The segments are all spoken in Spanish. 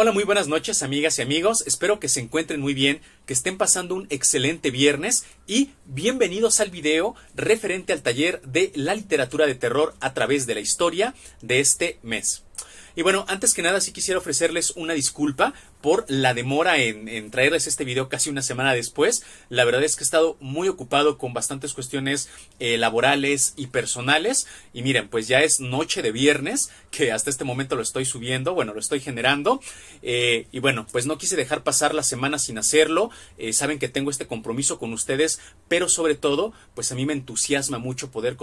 Hola, muy buenas noches, amigas y amigos. Espero que se encuentren muy bien, que estén pasando un excelente viernes y bienvenidos al video referente al taller de la literatura de terror a través de la historia de este mes. Y bueno, antes que nada sí quisiera ofrecerles una disculpa por la demora en traerles este video casi una semana después. La verdad es que he estado muy ocupado con bastantes cuestiones laborales y personales. Y miren, pues ya es noche de viernes, que hasta este momento lo estoy subiendo, bueno, lo estoy generando. Y bueno, pues no quise dejar pasar la semana sin hacerlo. Saben que tengo este compromiso con ustedes, pero sobre todo, pues a mí me entusiasma mucho poder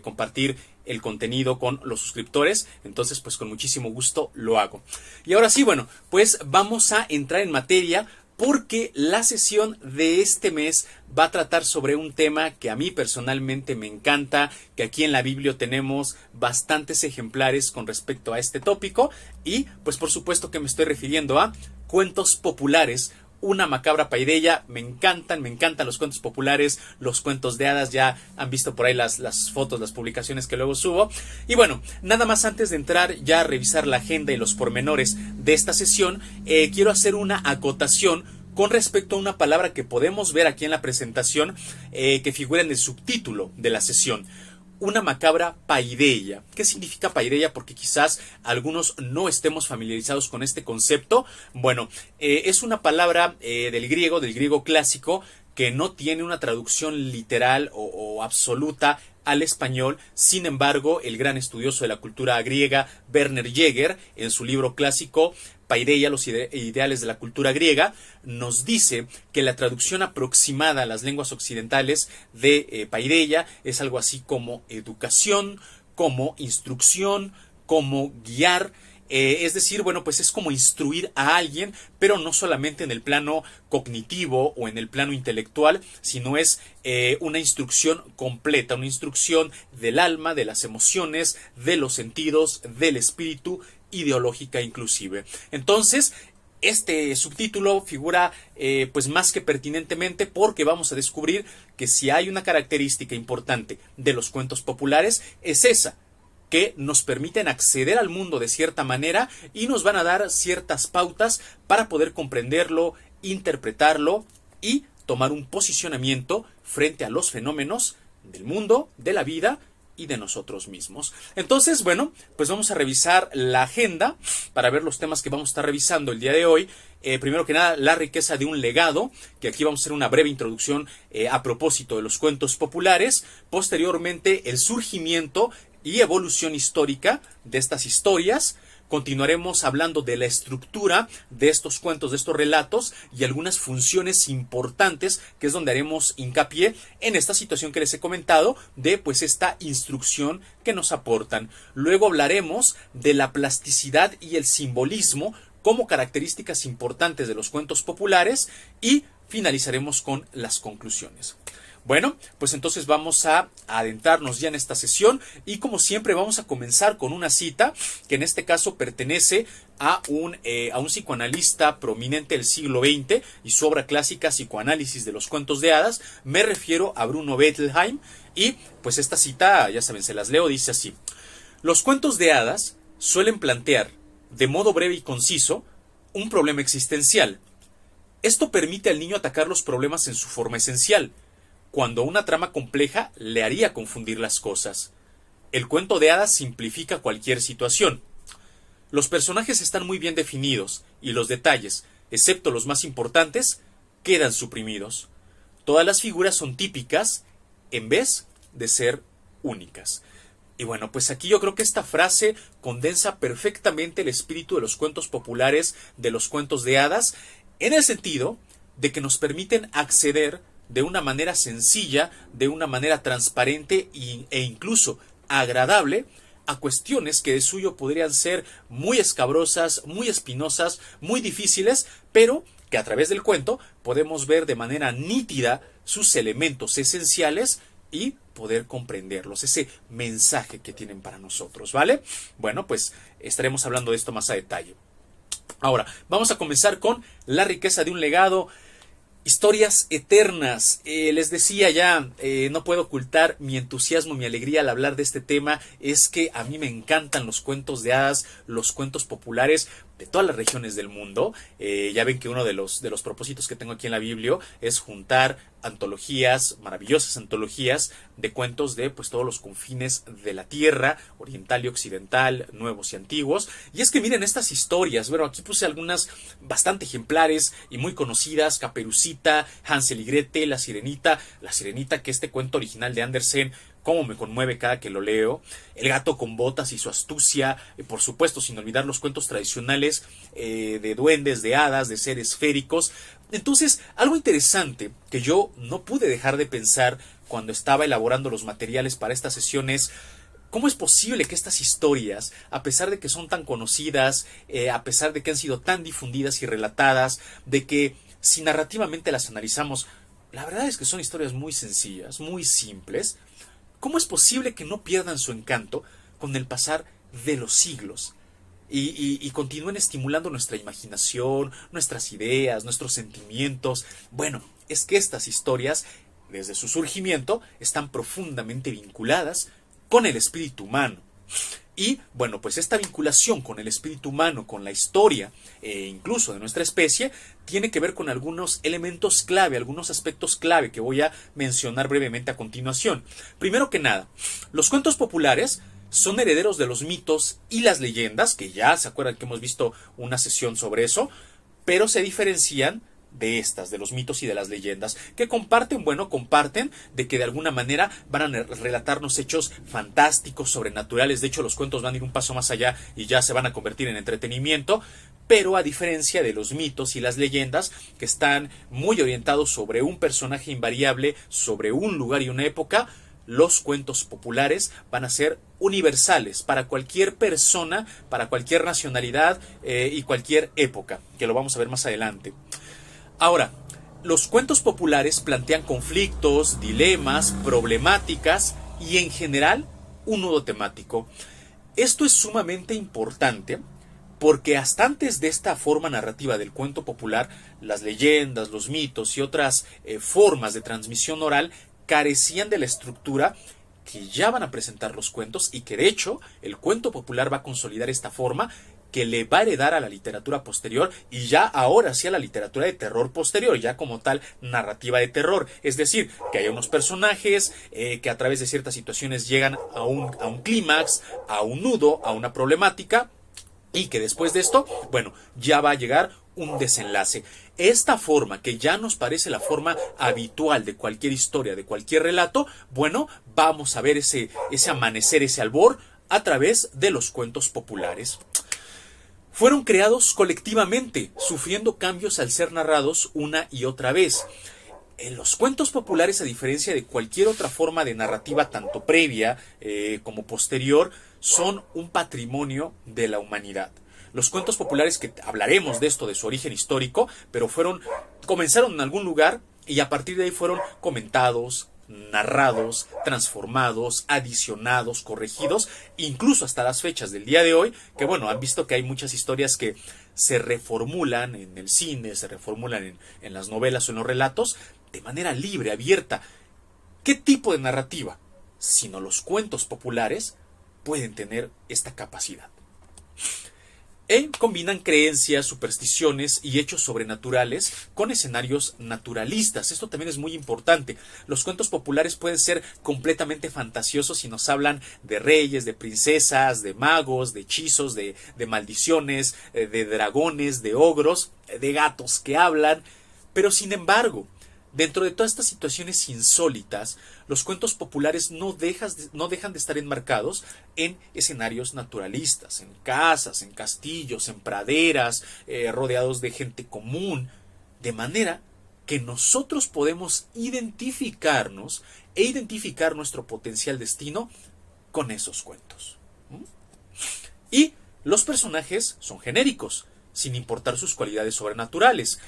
compartir el contenido con los suscriptores. Entonces, pues con muchísimo gusto lo hago. Y ahora sí, bueno, pues vamos a entrar en materia porque la sesión de este mes va a tratar sobre un tema que a mí personalmente me encanta, que aquí en la Biblia tenemos bastantes ejemplares con respecto a este tópico y pues por supuesto que me estoy refiriendo a cuentos populares. Una macabra paideia, me encantan los cuentos populares, los cuentos de hadas, ya han visto por ahí las fotos, las publicaciones que luego subo. Y bueno, nada más antes de entrar ya a revisar la agenda y los pormenores de esta sesión, quiero hacer una acotación con respecto a una palabra que podemos ver aquí en la presentación, que figura en el subtítulo de la sesión. Una macabra paideia. ¿Qué significa paideia? Porque quizás algunos no estemos familiarizados con este concepto. Bueno, es una palabra del griego clásico, que no tiene una traducción literal o absoluta al español. Sin embargo, el gran estudioso de la cultura griega, Werner Jaeger, en su libro clásico Paideia, los ideales de la cultura griega, nos dice que la traducción aproximada a las lenguas occidentales de paideia es algo así como educación, como instrucción, como guiar. Es decir, bueno, pues es como instruir a alguien, pero no solamente en el plano cognitivo o en el plano intelectual, sino es una instrucción completa, una instrucción del alma, de las emociones, de los sentidos, del espíritu, ideológica inclusive. Entonces, este subtítulo figura pues más que pertinentemente, porque vamos a descubrir que si hay una característica importante de los cuentos populares es esa, que nos permiten acceder al mundo de cierta manera y nos van a dar ciertas pautas para poder comprenderlo, interpretarlo y tomar un posicionamiento frente a los fenómenos del mundo, de la vida y de nosotros mismos. Entonces, bueno, pues vamos a revisar la agenda para ver los temas que vamos a estar revisando el día de hoy. Primero que nada, la riqueza de un legado, que aquí vamos a hacer una breve introducción a propósito de los cuentos populares. Posteriormente, el surgimiento y evolución histórica de estas historias. Continuaremos hablando de la estructura de estos cuentos, de estos relatos y algunas funciones importantes, que es donde haremos hincapié en esta situación que les he comentado de pues esta instrucción que nos aportan. Luego hablaremos de la plasticidad y el simbolismo como características importantes de los cuentos populares y finalizaremos con las conclusiones. Bueno, pues entonces vamos a adentrarnos ya en esta sesión y como siempre vamos a comenzar con una cita que en este caso pertenece a un psicoanalista prominente del siglo XX y su obra clásica Psicoanálisis de los cuentos de hadas. Me refiero a Bruno Bettelheim y pues esta cita, ya saben, se las leo, dice así: los cuentos de hadas suelen plantear, de modo breve y conciso, un problema existencial. Esto permite al niño atacar los problemas en su forma esencial, cuando una trama compleja le haría confundir las cosas. El cuento de hadas simplifica cualquier situación. Los personajes están muy bien definidos y los detalles, excepto los más importantes, quedan suprimidos. Todas las figuras son típicas en vez de ser únicas. Y bueno, pues aquí yo creo que esta frase condensa perfectamente el espíritu de los cuentos populares, de los cuentos de hadas, en el sentido de que nos permiten acceder de una manera sencilla, de una manera transparente e incluso agradable a cuestiones que de suyo podrían ser muy escabrosas, muy espinosas, muy difíciles, pero que a través del cuento podemos ver de manera nítida sus elementos esenciales y poder comprenderlos, ese mensaje que tienen para nosotros, ¿vale? Bueno, pues estaremos hablando de esto más a detalle. Ahora, vamos a comenzar con la riqueza de un legado. Historias eternas. Les decía ya, no puedo ocultar mi entusiasmo, mi alegría al hablar de este tema. Es que a mí me encantan los cuentos de hadas, los cuentos populares. de todas las regiones del mundo. Ya ven que uno de los propósitos que tengo aquí en la Biblia es juntar antologías, maravillosas antologías de cuentos de pues todos los confines de la tierra, oriental y occidental, nuevos y antiguos. Y es que miren estas historias, bueno, aquí puse algunas bastante ejemplares y muy conocidas: Caperucita, Hansel y Gretel, La Sirenita, que este cuento original de Andersen cómo me conmueve cada que lo leo, El gato con botas y su astucia, por supuesto sin olvidar los cuentos tradicionales de duendes, de hadas, de seres féricos. Entonces, algo interesante que yo no pude dejar de pensar cuando estaba elaborando los materiales para estas sesiones: ¿cómo es posible que estas historias, a pesar de que son tan conocidas, a pesar de que han sido tan difundidas y relatadas, de que si narrativamente las analizamos, la verdad es que son historias muy sencillas, muy simples, cómo es posible que no pierdan su encanto con el pasar de los siglos y continúen estimulando nuestra imaginación, nuestras ideas, nuestros sentimientos? Bueno, es que estas historias, desde su surgimiento, están profundamente vinculadas con el espíritu humano. Y bueno, pues esta vinculación con el espíritu humano, con la historia, incluso de nuestra especie, tiene que ver con algunos elementos clave, algunos aspectos clave que voy a mencionar brevemente a continuación. Primero que nada, los cuentos populares son herederos de los mitos y las leyendas, que ya se acuerdan que hemos visto una sesión sobre eso, pero se diferencian de los mitos y de las leyendas, que comparten de que de alguna manera van a relatarnos hechos fantásticos, sobrenaturales. De hecho, los cuentos van a ir un paso más allá y ya se van a convertir en entretenimiento, pero a diferencia de los mitos y las leyendas, que están muy orientados sobre un personaje invariable, sobre un lugar y una época, los cuentos populares van a ser universales para cualquier persona, para cualquier nacionalidad y cualquier época, que lo vamos a ver más adelante. Ahora, los cuentos populares plantean conflictos, dilemas, problemáticas y en general un nudo temático. Esto es sumamente importante porque hasta antes de esta forma narrativa del cuento popular, las leyendas, los mitos y otras formas de transmisión oral carecían de la estructura que ya van a presentar los cuentos, y que de hecho el cuento popular va a consolidar esta forma que le va a heredar a la literatura posterior, y ya ahora sí a la literatura de terror posterior, ya como tal narrativa de terror. Es decir, que hay unos personajes que a través de ciertas situaciones llegan a un clímax, a un nudo, a una problemática, y que después de esto, bueno, ya va a llegar un desenlace. Esta forma, que ya nos parece la forma habitual de cualquier historia, de cualquier relato, bueno, vamos a ver ese amanecer, ese albor, a través de los cuentos populares. Fueron creados colectivamente, sufriendo cambios al ser narrados una y otra vez. En los cuentos populares, a diferencia de cualquier otra forma de narrativa, tanto previa como posterior, son un patrimonio de la humanidad. Los cuentos populares, que hablaremos de esto, de su origen histórico, pero comenzaron en algún lugar y a partir de ahí fueron comentados, narrados, transformados, adicionados, corregidos, incluso hasta las fechas del día de hoy, que bueno, han visto que hay muchas historias que se reformulan en el cine, se reformulan en las novelas o en los relatos, de manera libre, abierta. ¿Qué tipo de narrativa? Sino los cuentos populares pueden tener esta capacidad. Combinan creencias, supersticiones y hechos sobrenaturales con escenarios naturalistas. Esto también es muy importante. Los cuentos populares pueden ser completamente fantasiosos y nos hablan de reyes, de princesas, de magos, de hechizos, de maldiciones, de dragones, de ogros, de gatos que hablan. Pero sin embargo, dentro de todas estas situaciones insólitas, los cuentos populares no dejan de estar enmarcados en escenarios naturalistas, en casas, en castillos, en praderas, rodeados de gente común, de manera que nosotros podemos identificarnos e identificar nuestro potencial destino con esos cuentos. Y los personajes son genéricos, sin importar sus cualidades sobrenaturales.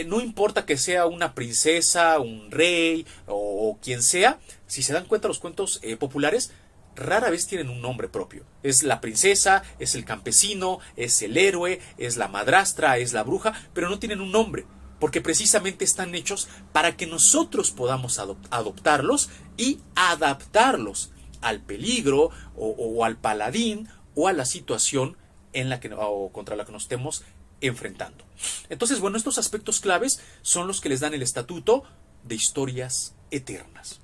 No importa que sea una princesa, un rey o quien sea, si se dan cuenta, los cuentos populares rara vez tienen un nombre propio. Es la princesa, es el campesino, es el héroe, es la madrastra, es la bruja, pero no tienen un nombre, porque precisamente están hechos para que nosotros podamos adoptarlos y adaptarlos al peligro o al paladín o a la situación o contra la que nos estemos enfrentando. Entonces, bueno, estos aspectos claves son los que les dan el estatuto de historias eternas.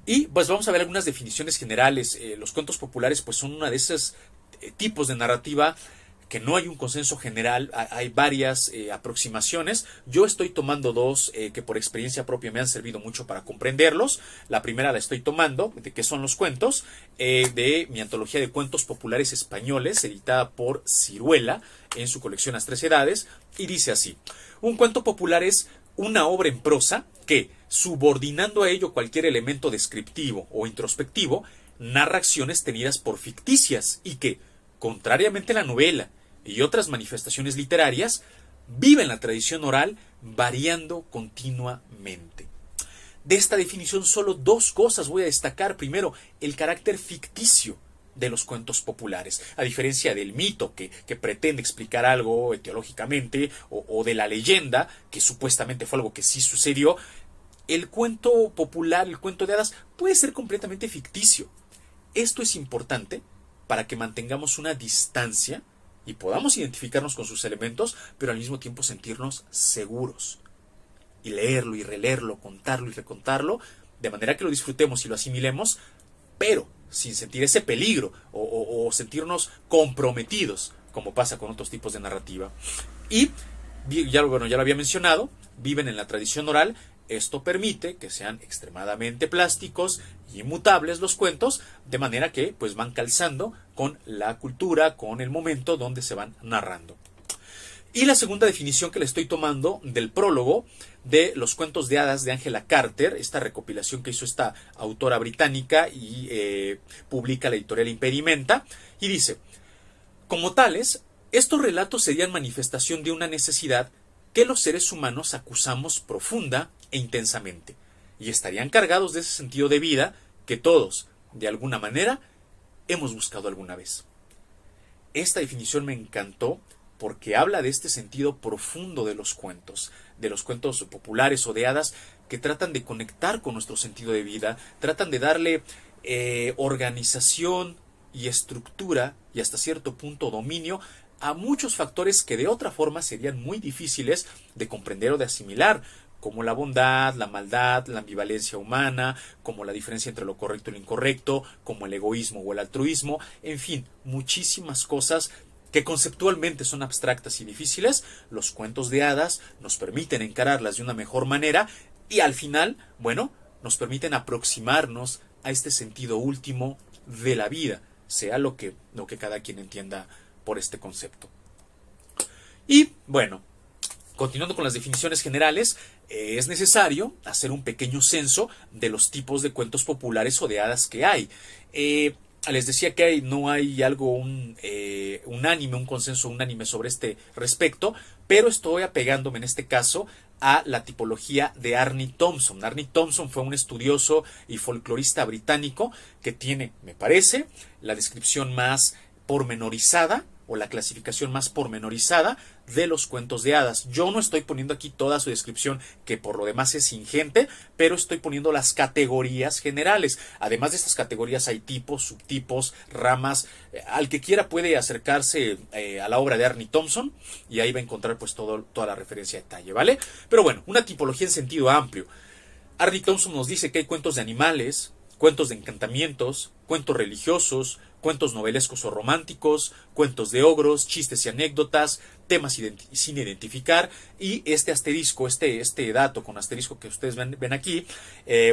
Y pues vamos a ver algunas definiciones generales. Los cuentos populares pues son una de esos tipos de narrativa que no hay un consenso general, hay varias aproximaciones. Yo estoy tomando dos que por experiencia propia me han servido mucho para comprenderlos. La primera la estoy tomando, de qué son los cuentos, de mi antología de cuentos populares españoles, editada por Ciruela en su colección Las Tres Edades, y dice así: un cuento popular es una obra en prosa que, subordinando a ello cualquier elemento descriptivo o introspectivo, narra acciones tenidas por ficticias y que, contrariamente a la novela y otras manifestaciones literarias, vive en la tradición oral variando continuamente. De esta definición solo dos cosas voy a destacar. Primero, el carácter ficticio de los cuentos populares, a diferencia del mito que pretende explicar algo etiológicamente o de la leyenda que supuestamente fue algo que sí sucedió. El cuento popular, el cuento de hadas, puede ser completamente ficticio. Esto es importante para que mantengamos una distancia y podamos identificarnos con sus elementos, pero al mismo tiempo sentirnos seguros. Y leerlo y releerlo, contarlo y recontarlo, de manera que lo disfrutemos y lo asimilemos, pero sin sentir ese peligro o sentirnos comprometidos, como pasa con otros tipos de narrativa. Y, ya lo había mencionado, viven en la tradición oral. Esto permite que sean extremadamente plásticos y inmutables los cuentos, de manera que pues van calzando con la cultura, con el momento donde se van narrando. Y la segunda definición que le estoy tomando del prólogo de los cuentos de hadas de Angela Carter, esta recopilación que hizo esta autora británica y publica la editorial Impedimenta, y dice: como tales, estos relatos serían manifestación de una necesidad que los seres humanos acusamos profunda e intensamente, y estarían cargados de ese sentido de vida que todos, de alguna manera, hemos buscado alguna vez. Esta definición me encantó porque habla de este sentido profundo de los cuentos populares o de hadas, que tratan de conectar con nuestro sentido de vida, tratan de darle organización y estructura y hasta cierto punto dominio a muchos factores que de otra forma serían muy difíciles de comprender o de asimilar, como la bondad, la maldad, la ambivalencia humana, como la diferencia entre lo correcto y lo incorrecto, como el egoísmo o el altruismo, en fin, muchísimas cosas que conceptualmente son abstractas y difíciles. Los cuentos de hadas nos permiten encararlas de una mejor manera y al final, bueno, nos permiten aproximarnos a este sentido último de la vida, sea lo que cada quien entienda por este concepto. Y bueno, continuando con las definiciones generales, es necesario hacer un pequeño censo de los tipos de cuentos populares o de hadas que hay. Les decía que no hay algo unánime, un consenso unánime sobre este respecto, pero estoy apegándome en este caso a la tipología de Arne Thompson. Arne Thompson fue un estudioso y folclorista británico que tiene, me parece, la descripción más pormenorizada o la clasificación más pormenorizada de los cuentos de hadas. Yo no estoy poniendo aquí toda su descripción, que por lo demás es ingente, pero estoy poniendo las categorías generales. Además de estas categorías hay tipos, subtipos, ramas. Al que quiera puede acercarse a la obra de Arne Thompson y ahí va a encontrar pues toda la referencia a detalle, ¿vale? Pero bueno, una tipología en sentido amplio. Arne Thompson nos dice que hay cuentos de animales, cuentos de encantamientos, cuentos religiosos, cuentos novelescos o románticos, cuentos de ogros, chistes y anécdotas, temas sin identificar, y este asterisco, este dato con asterisco que ustedes ven aquí,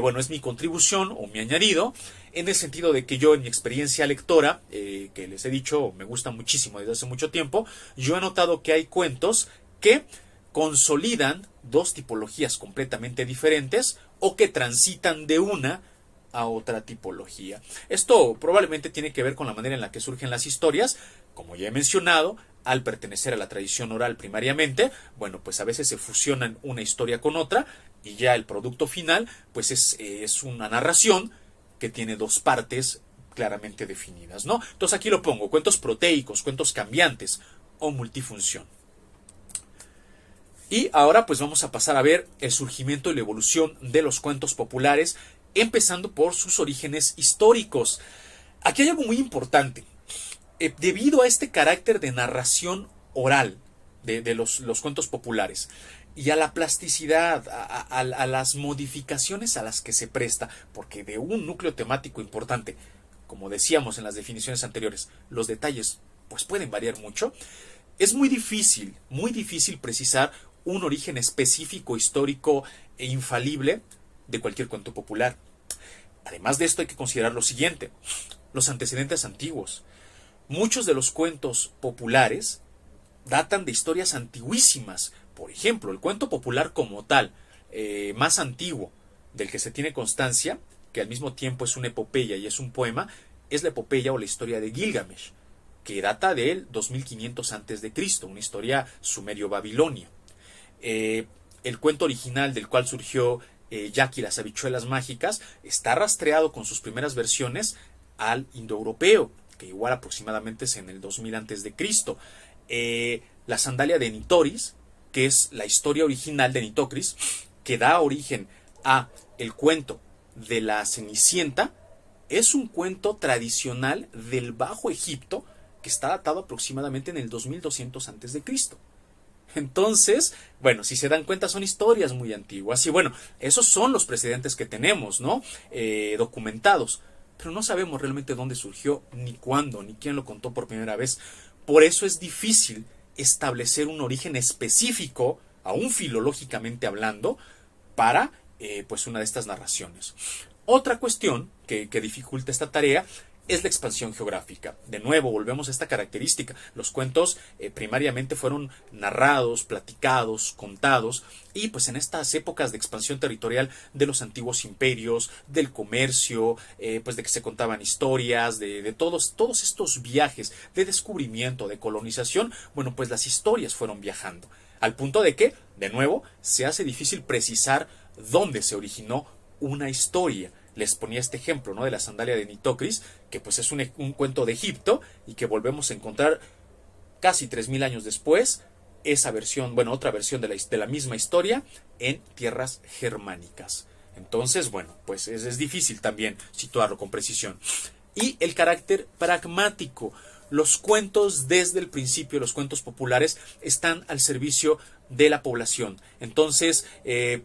bueno, es mi contribución o mi añadido, en el sentido de que yo en mi experiencia lectora, que les he dicho me gusta muchísimo desde hace mucho tiempo, yo he notado que hay cuentos que consolidan dos tipologías completamente diferentes o que transitan de una a otra tipología. Esto probablemente tiene que ver con la manera en la que surgen las historias. Como ya he mencionado, al pertenecer a la tradición oral primariamente, bueno, pues a veces se fusionan una historia con otra y ya el producto final pues es una narración que tiene dos partes claramente definidas, ¿no? Entonces aquí lo pongo: cuentos proteicos, cuentos cambiantes o multifunción. Y ahora pues vamos a pasar a ver el surgimiento y la evolución de los cuentos populares, empezando por sus orígenes históricos. Aquí hay algo muy importante. debido a este carácter de narración oral de los cuentos populares y a la plasticidad, a las modificaciones a las que se presta, porque de un núcleo temático importante, como decíamos en las definiciones anteriores, los detalles pues pueden variar mucho, es muy difícil precisar un origen específico, histórico e infalible de cualquier cuento popular. Además de esto hay que considerar lo siguiente, los antecedentes antiguos. Muchos de los cuentos populares datan de historias antiguísimas. Por ejemplo, el cuento popular como tal, más antiguo del que se tiene constancia, que al mismo tiempo es una epopeya y es un poema, es la epopeya o la historia de Gilgamesh, que data del 2500 a.C., una historia sumerio-babilonia. El cuento original del cual surgió Jack y las habichuelas mágicas está rastreado con sus primeras versiones al indoeuropeo, que igual aproximadamente es en el 2000 a.C. La sandalia de Nitoris, que es la historia original de Nitocris, que da origen a el cuento de la Cenicienta, es un cuento tradicional del Bajo Egipto que está datado aproximadamente en el 2200 a.C. Entonces, bueno, si se dan cuenta son historias muy antiguas y bueno, esos son los precedentes que tenemos, ¿no? Documentados, pero no sabemos realmente dónde surgió, ni cuándo, ni quién lo contó por primera vez. Por eso es difícil establecer un origen específico, aún filológicamente hablando, para pues una de estas narraciones. Otra cuestión que dificulta esta tarea es la expansión geográfica. De nuevo, volvemos a esta característica. Los cuentos primariamente fueron narrados, platicados, contados, y pues en estas épocas de expansión territorial de los antiguos imperios, del comercio, pues de que se contaban historias, de todos estos viajes de descubrimiento, de colonización, bueno, pues las historias fueron viajando. Al punto de que, de nuevo, se hace difícil precisar dónde se originó una historia. Les ponía este ejemplo, ¿no?, de la sandalia de Nitocris, que pues es un cuento de Egipto y que volvemos a encontrar casi 3000 años después esa versión, bueno, otra versión de la misma historia en tierras germánicas. Entonces, bueno, pues es difícil también situarlo con precisión. Y el carácter pragmático. Los cuentos desde el principio, los cuentos populares, están al servicio de la población. Entonces,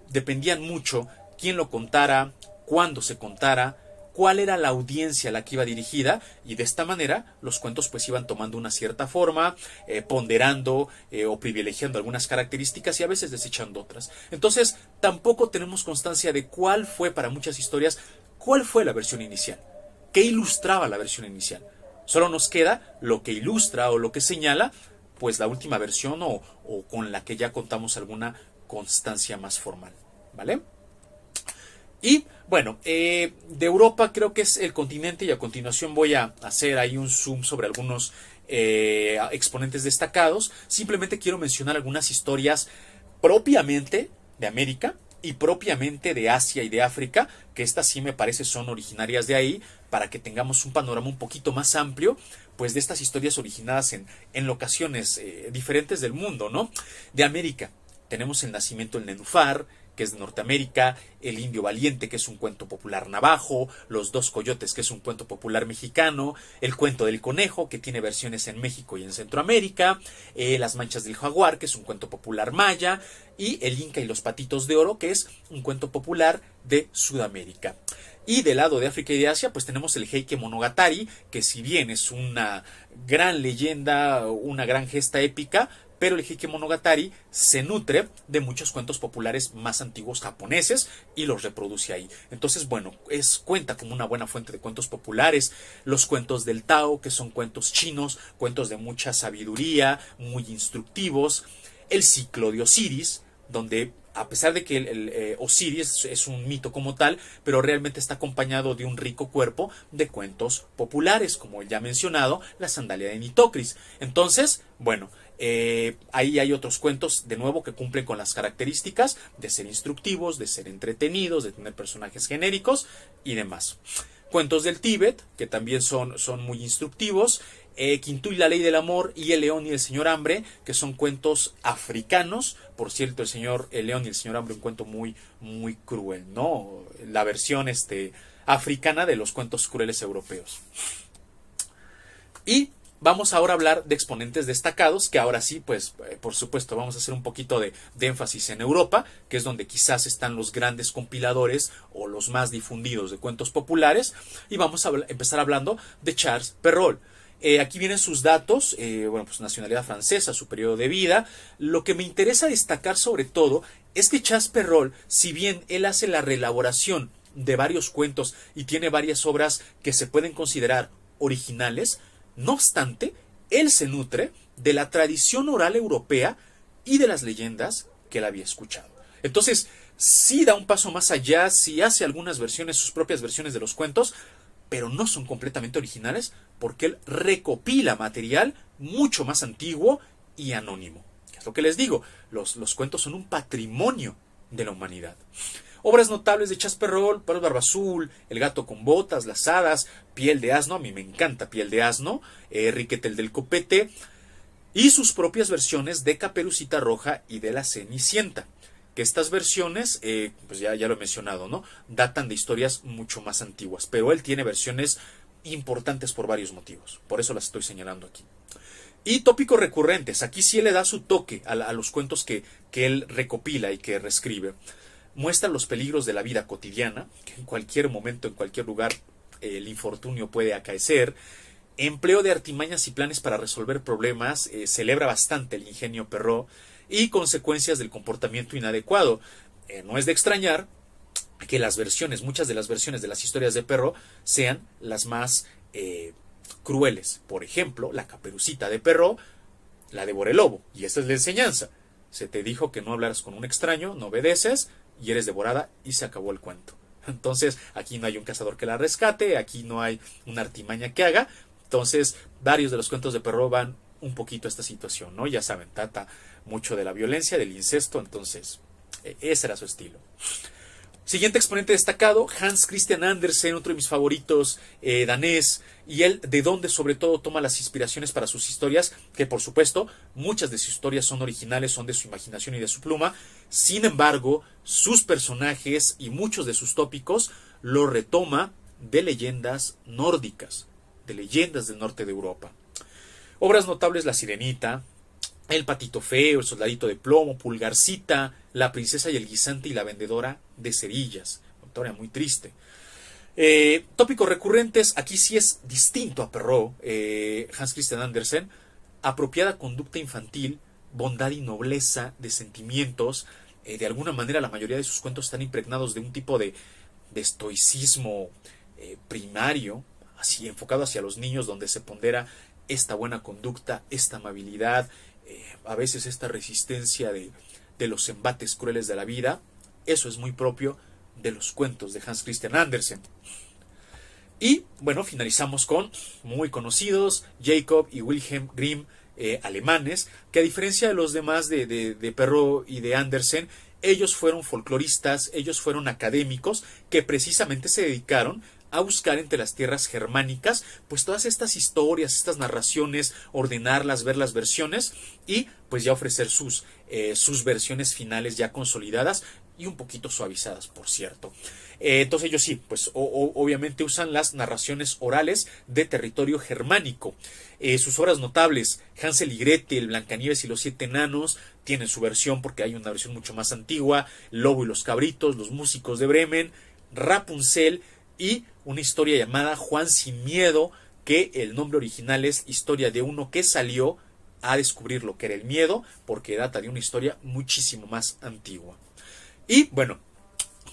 dependían mucho quién lo contara, cuándo se contara, cuál era la audiencia a la que iba dirigida, y de esta manera los cuentos pues iban tomando una cierta forma, ponderando o privilegiando algunas características y a veces desechando otras. Entonces tampoco tenemos constancia de cuál fue, para muchas historias, cuál fue la versión inicial, qué ilustraba la versión inicial. Solo nos queda lo que ilustra o lo que señala pues la última versión o con la que ya contamos alguna constancia más formal, ¿vale? Y bueno, de Europa creo que es el continente, y a continuación voy a hacer ahí un zoom sobre algunos exponentes destacados. Simplemente quiero mencionar algunas historias propiamente de América y propiamente de Asia y de África, que estas sí me parece son originarias de ahí, para que tengamos un panorama un poquito más amplio pues de estas historias originadas en locaciones diferentes del mundo, ¿no? De América tenemos el nacimiento del nenúfar, que es de Norteamérica, el indio valiente, que es un cuento popular navajo, los dos coyotes, que es un cuento popular mexicano, el cuento del conejo, que tiene versiones en México y en Centroamérica, las manchas del jaguar, que es un cuento popular maya, y el inca y los patitos de oro, que es un cuento popular de Sudamérica. Y del lado de África y de Asia, pues tenemos el Heike Monogatari, que si bien es una gran leyenda, una gran gesta épica, pero el Heike Monogatari se nutre de muchos cuentos populares más antiguos japoneses y los reproduce ahí. Entonces, bueno, cuenta como una buena fuente de cuentos populares. Los cuentos del Tao, que son cuentos chinos, cuentos de mucha sabiduría, muy instructivos. El ciclo de Osiris, donde a pesar de que el Osiris es un mito como tal, pero realmente está acompañado de un rico cuerpo de cuentos populares, como ya mencionado, la sandalia de Nitocris. Entonces, bueno, ahí hay otros cuentos, de nuevo, que cumplen con las características de ser instructivos, de ser entretenidos, de tener personajes genéricos y demás. Cuentos del Tíbet, que también son muy instructivos. Quintú y la ley del amor, y El león y el señor hambre, que son cuentos africanos. Por cierto, el león y el señor hambre, un cuento muy cruel, ¿no? La versión africana de los cuentos crueles europeos. Y vamos ahora a hablar de exponentes destacados, que ahora sí, pues por supuesto vamos a hacer un poquito de énfasis en Europa, que es donde quizás están los grandes compiladores o los más difundidos de cuentos populares, y vamos a empezar hablando de Charles Perrault. Aquí vienen sus datos, bueno, pues nacionalidad francesa, su periodo de vida. Lo que me interesa destacar sobre todo es que Charles Perrault, si bien él hace la reelaboración de varios cuentos y tiene varias obras que se pueden considerar originales, no obstante, él se nutre de la tradición oral europea y de las leyendas que él había escuchado. Entonces, sí da un paso más allá, sí hace algunas versiones, sus propias versiones de los cuentos, pero no son completamente originales porque él recopila material mucho más antiguo y anónimo. Es lo que les digo, los cuentos son un patrimonio de la humanidad. Obras notables de Charles Perrault: Perros Barba Azul, El gato con botas, Las hadas, Piel de asno, a mí me encanta Piel de asno, Riquete el del copete, y sus propias versiones de Caperucita Roja y de La Cenicienta. Que estas versiones, pues ya lo he mencionado, ¿no? Datan de historias mucho más antiguas, pero él tiene versiones importantes por varios motivos, por eso las estoy señalando aquí. Y tópicos recurrentes, aquí sí le da su toque a los cuentos que él recopila y que reescribe. Muestra los peligros de la vida cotidiana, que en cualquier momento, en cualquier lugar, el infortunio puede acaecer. Empleo de artimañas y planes para resolver problemas, celebra bastante el ingenio Perrault, y consecuencias del comportamiento inadecuado. No es de extrañar que muchas de las versiones de las historias de Perrault sean las más crueles. Por ejemplo, la Caperucita de Perrault la devora el lobo, y esta es la enseñanza. Se te dijo que no hablaras con un extraño, no obedeces, y eres devorada, y se acabó el cuento. Entonces, aquí no hay un cazador que la rescate, aquí no hay una artimaña que haga. Entonces, varios de los cuentos de Perrault van un poquito a esta situación, ¿no? Ya saben, trata mucho de la violencia, del incesto, entonces ese era su estilo. Siguiente exponente destacado, Hans Christian Andersen, otro de mis favoritos, danés, y él de donde sobre todo toma las inspiraciones para sus historias, que por supuesto muchas de sus historias son originales, son de su imaginación y de su pluma. Sin embargo, sus personajes y muchos de sus tópicos lo retoma de leyendas nórdicas, de leyendas del norte de Europa. Obras notables: La Sirenita, El Patito Feo, El Soldadito de Plomo, Pulgarcita, La Princesa y el Guisante y la Vendedora de Cerillas. Una historia muy triste. Tópicos recurrentes, aquí sí es distinto a Perrault, Hans Christian Andersen: apropiada conducta infantil, bondad y nobleza de sentimientos. De alguna manera la mayoría de sus cuentos están impregnados de un tipo de estoicismo primario, así enfocado hacia los niños, donde se pondera esta buena conducta, esta amabilidad, a veces esta resistencia de los embates crueles de la vida. Eso es muy propio de los cuentos de Hans Christian Andersen. Y bueno, finalizamos con muy conocidos, Jacob y Wilhelm Grimm, alemanes, que a diferencia de los demás de Perrault y de Andersen, ellos fueron folcloristas, ellos fueron académicos que precisamente se dedicaron a buscar entre las tierras germánicas pues todas estas historias, estas narraciones, ordenarlas, ver las versiones y pues ya ofrecer sus versiones finales ya consolidadas y un poquito suavizadas, por cierto. Entonces ellos sí, pues obviamente usan las narraciones orales de territorio germánico. Sus obras notables: Hansel y Gretel, Blancanieves y los siete enanos, tienen su versión porque hay una versión mucho más antigua, Lobo y los cabritos, Los músicos de Bremen, Rapunzel y una historia llamada Juan sin miedo, que el nombre original es Historia de uno que salió a descubrir lo que era el miedo, porque data de una historia muchísimo más antigua. Y bueno,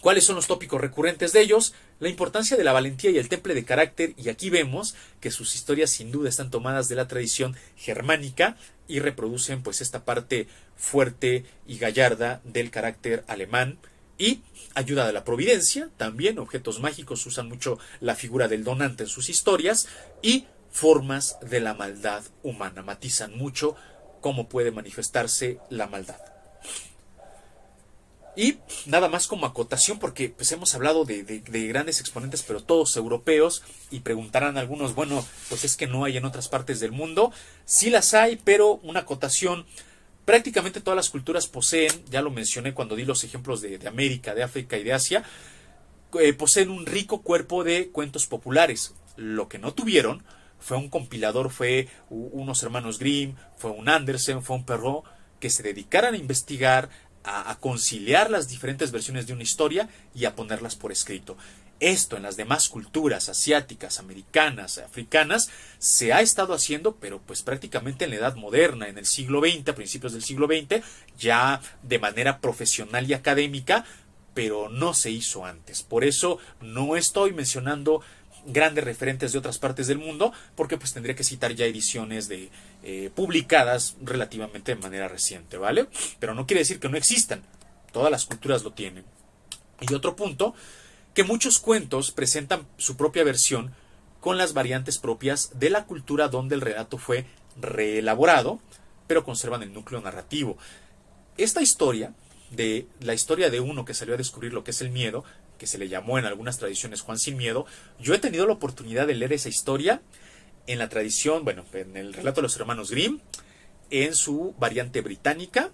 ¿cuáles son los tópicos recurrentes de ellos? La importancia de la valentía y el temple de carácter, y aquí vemos que sus historias sin duda están tomadas de la tradición germánica y reproducen pues esta parte fuerte y gallarda del carácter alemán. Y ayuda de la providencia, también objetos mágicos, usan mucho la figura del donante en sus historias, y formas de la maldad humana, matizan mucho cómo puede manifestarse la maldad. Y nada más como acotación, porque pues hemos hablado de grandes exponentes, pero todos europeos, y preguntarán algunos, bueno, pues es que no hay en otras partes del mundo. Sí las hay, pero una acotación: prácticamente todas las culturas poseen, ya lo mencioné cuando di los ejemplos de América, de África y de Asia, poseen un rico cuerpo de cuentos populares. Lo que no tuvieron fue un compilador, fue unos hermanos Grimm, fue un Andersen, fue un Perrault, que se dedicaran a investigar, a conciliar las diferentes versiones de una historia y a ponerlas por escrito. Esto en las demás culturas asiáticas, americanas, africanas, se ha estado haciendo, pero pues prácticamente en la edad moderna, en el siglo XX, a principios del siglo XX, ya de manera profesional y académica, pero no se hizo antes. Por eso no estoy mencionando grandes referentes de otras partes del mundo, porque pues tendría que citar ya ediciones de publicadas relativamente de manera reciente, ¿vale? Pero no quiere decir que no existan, todas las culturas lo tienen. Y otro punto, que muchos cuentos presentan su propia versión con las variantes propias de la cultura donde el relato fue reelaborado, pero conservan el núcleo narrativo. Esta historia, de la historia de uno que salió a descubrir lo que es el miedo, que se le llamó en algunas tradiciones Juan sin Miedo, yo he tenido la oportunidad de leer esa historia en la tradición, bueno, en el relato de los hermanos Grimm, en su variante británica,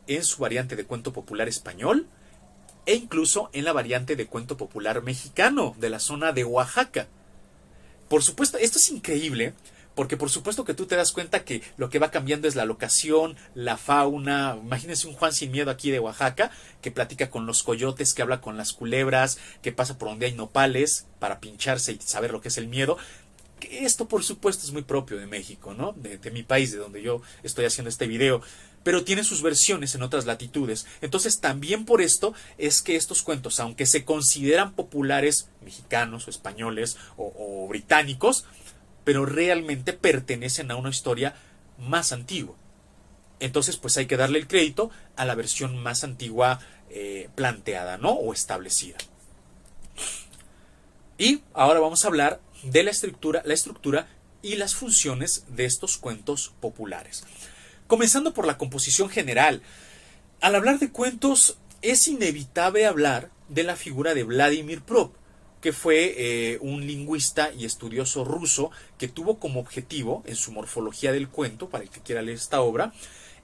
en su variante de cuento popular español, e incluso en la variante de cuento popular mexicano de la zona de Oaxaca. Por supuesto, esto es increíble, porque por supuesto que tú te das cuenta que lo que va cambiando es la locación, la fauna. Imagínense un Juan sin Miedo aquí de Oaxaca, que platica con los coyotes, que habla con las culebras, que pasa por donde hay nopales para pincharse y saber lo que es el miedo. Esto por supuesto es muy propio de México, ¿no? De mi país, de donde yo estoy haciendo este video, pero tiene sus versiones en otras latitudes. Entonces también por esto es que estos cuentos, aunque se consideran populares mexicanos o españoles o británicos, pero realmente pertenecen a una historia más antigua. Entonces pues hay que darle el crédito a la versión más antigua planteada, ¿no? O establecida. Y ahora vamos a hablar de la estructura y las funciones de estos cuentos populares. Comenzando por la composición general. Al hablar de cuentos es inevitable hablar de la figura de Vladimir Prop, que fue un lingüista y estudioso ruso que tuvo como objetivo, en su morfología del cuento, para el que quiera leer esta obra,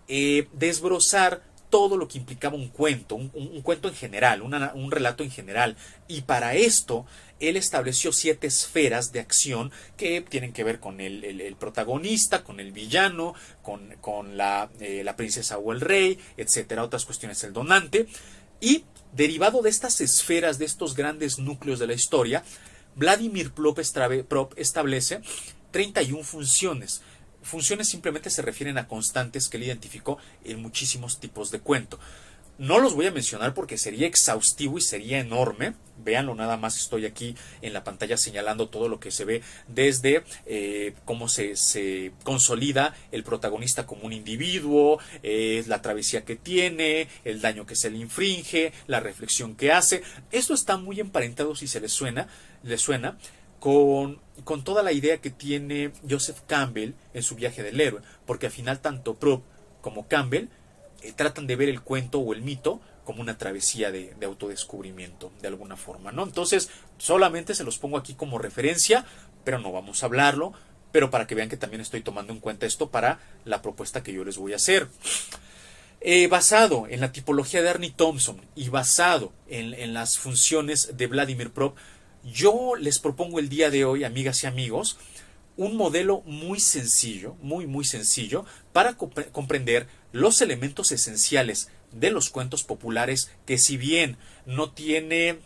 desbrozar todo lo que implicaba un cuento, un cuento en general, un relato en general. Y para esto, él estableció 7 esferas de acción que tienen que ver con el protagonista, con el villano, con la princesa o el rey, etcétera, otras cuestiones, el donante. Y derivado de estas esferas, de estos grandes núcleos de la historia, Vladimir Prop establece 31 funciones. Funciones simplemente se refieren a constantes que él identificó en muchísimos tipos de cuento. No los voy a mencionar porque sería exhaustivo y sería enorme. Véanlo, nada más estoy aquí en la pantalla señalando todo lo que se ve desde cómo se consolida el protagonista como un individuo, la travesía que tiene, el daño que se le infringe, la reflexión que hace. Esto está muy emparentado, si se les suena, con toda la idea que tiene Joseph Campbell en su Viaje del Héroe, porque al final tanto Prop como Campbell tratan de ver el cuento o el mito como una travesía de autodescubrimiento, de alguna forma, ¿no? Entonces, solamente se los pongo aquí como referencia, pero no vamos a hablarlo, pero para que vean que también estoy tomando en cuenta esto para la propuesta que yo les voy a hacer. Basado en la tipología de Ernie Thompson y basado en las funciones de Vladimir Prop, yo les propongo el día de hoy, amigas y amigos, un modelo muy sencillo, muy sencillo, para comprender los elementos esenciales de los cuentos populares que, si bien no tiene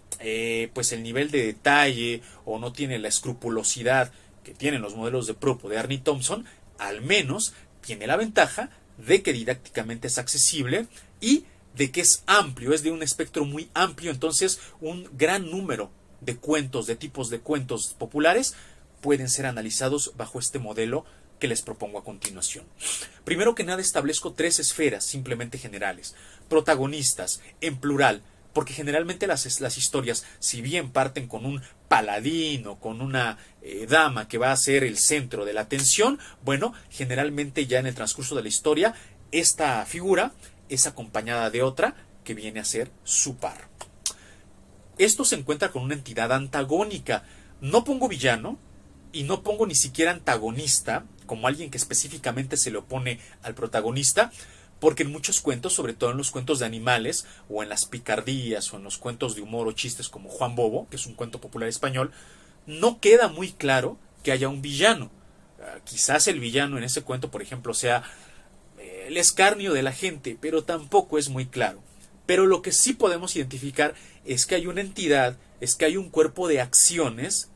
pues el nivel de detalle o no tiene la escrupulosidad que tienen los modelos de Prop o de Ernie Thompson, al menos tiene la ventaja de que didácticamente es accesible y de que es amplio, es de un espectro muy amplio. Entonces un gran número de cuentos, de tipos de cuentos populares pueden ser analizados bajo este modelo que les propongo a continuación. Primero que nada, establezco 3 esferas simplemente generales. Protagonistas, en plural, porque generalmente las historias, si bien parten con un paladín o con una dama que va a ser el centro de la atención, bueno, generalmente ya en el transcurso de la historia, esta figura es acompañada de otra que viene a ser su par. Esto se encuentra con una entidad antagónica. No pongo villano y no pongo ni siquiera antagonista, como alguien que específicamente se le opone al protagonista, porque en muchos cuentos, sobre todo en los cuentos de animales, o en las picardías, o en los cuentos de humor o chistes como Juan Bobo, que es un cuento popular español, no queda muy claro que haya un villano. Quizás el villano en ese cuento, por ejemplo, sea el escarnio de la gente, pero tampoco es muy claro. Pero lo que sí podemos identificar es que hay una entidad, es que hay un cuerpo de acciones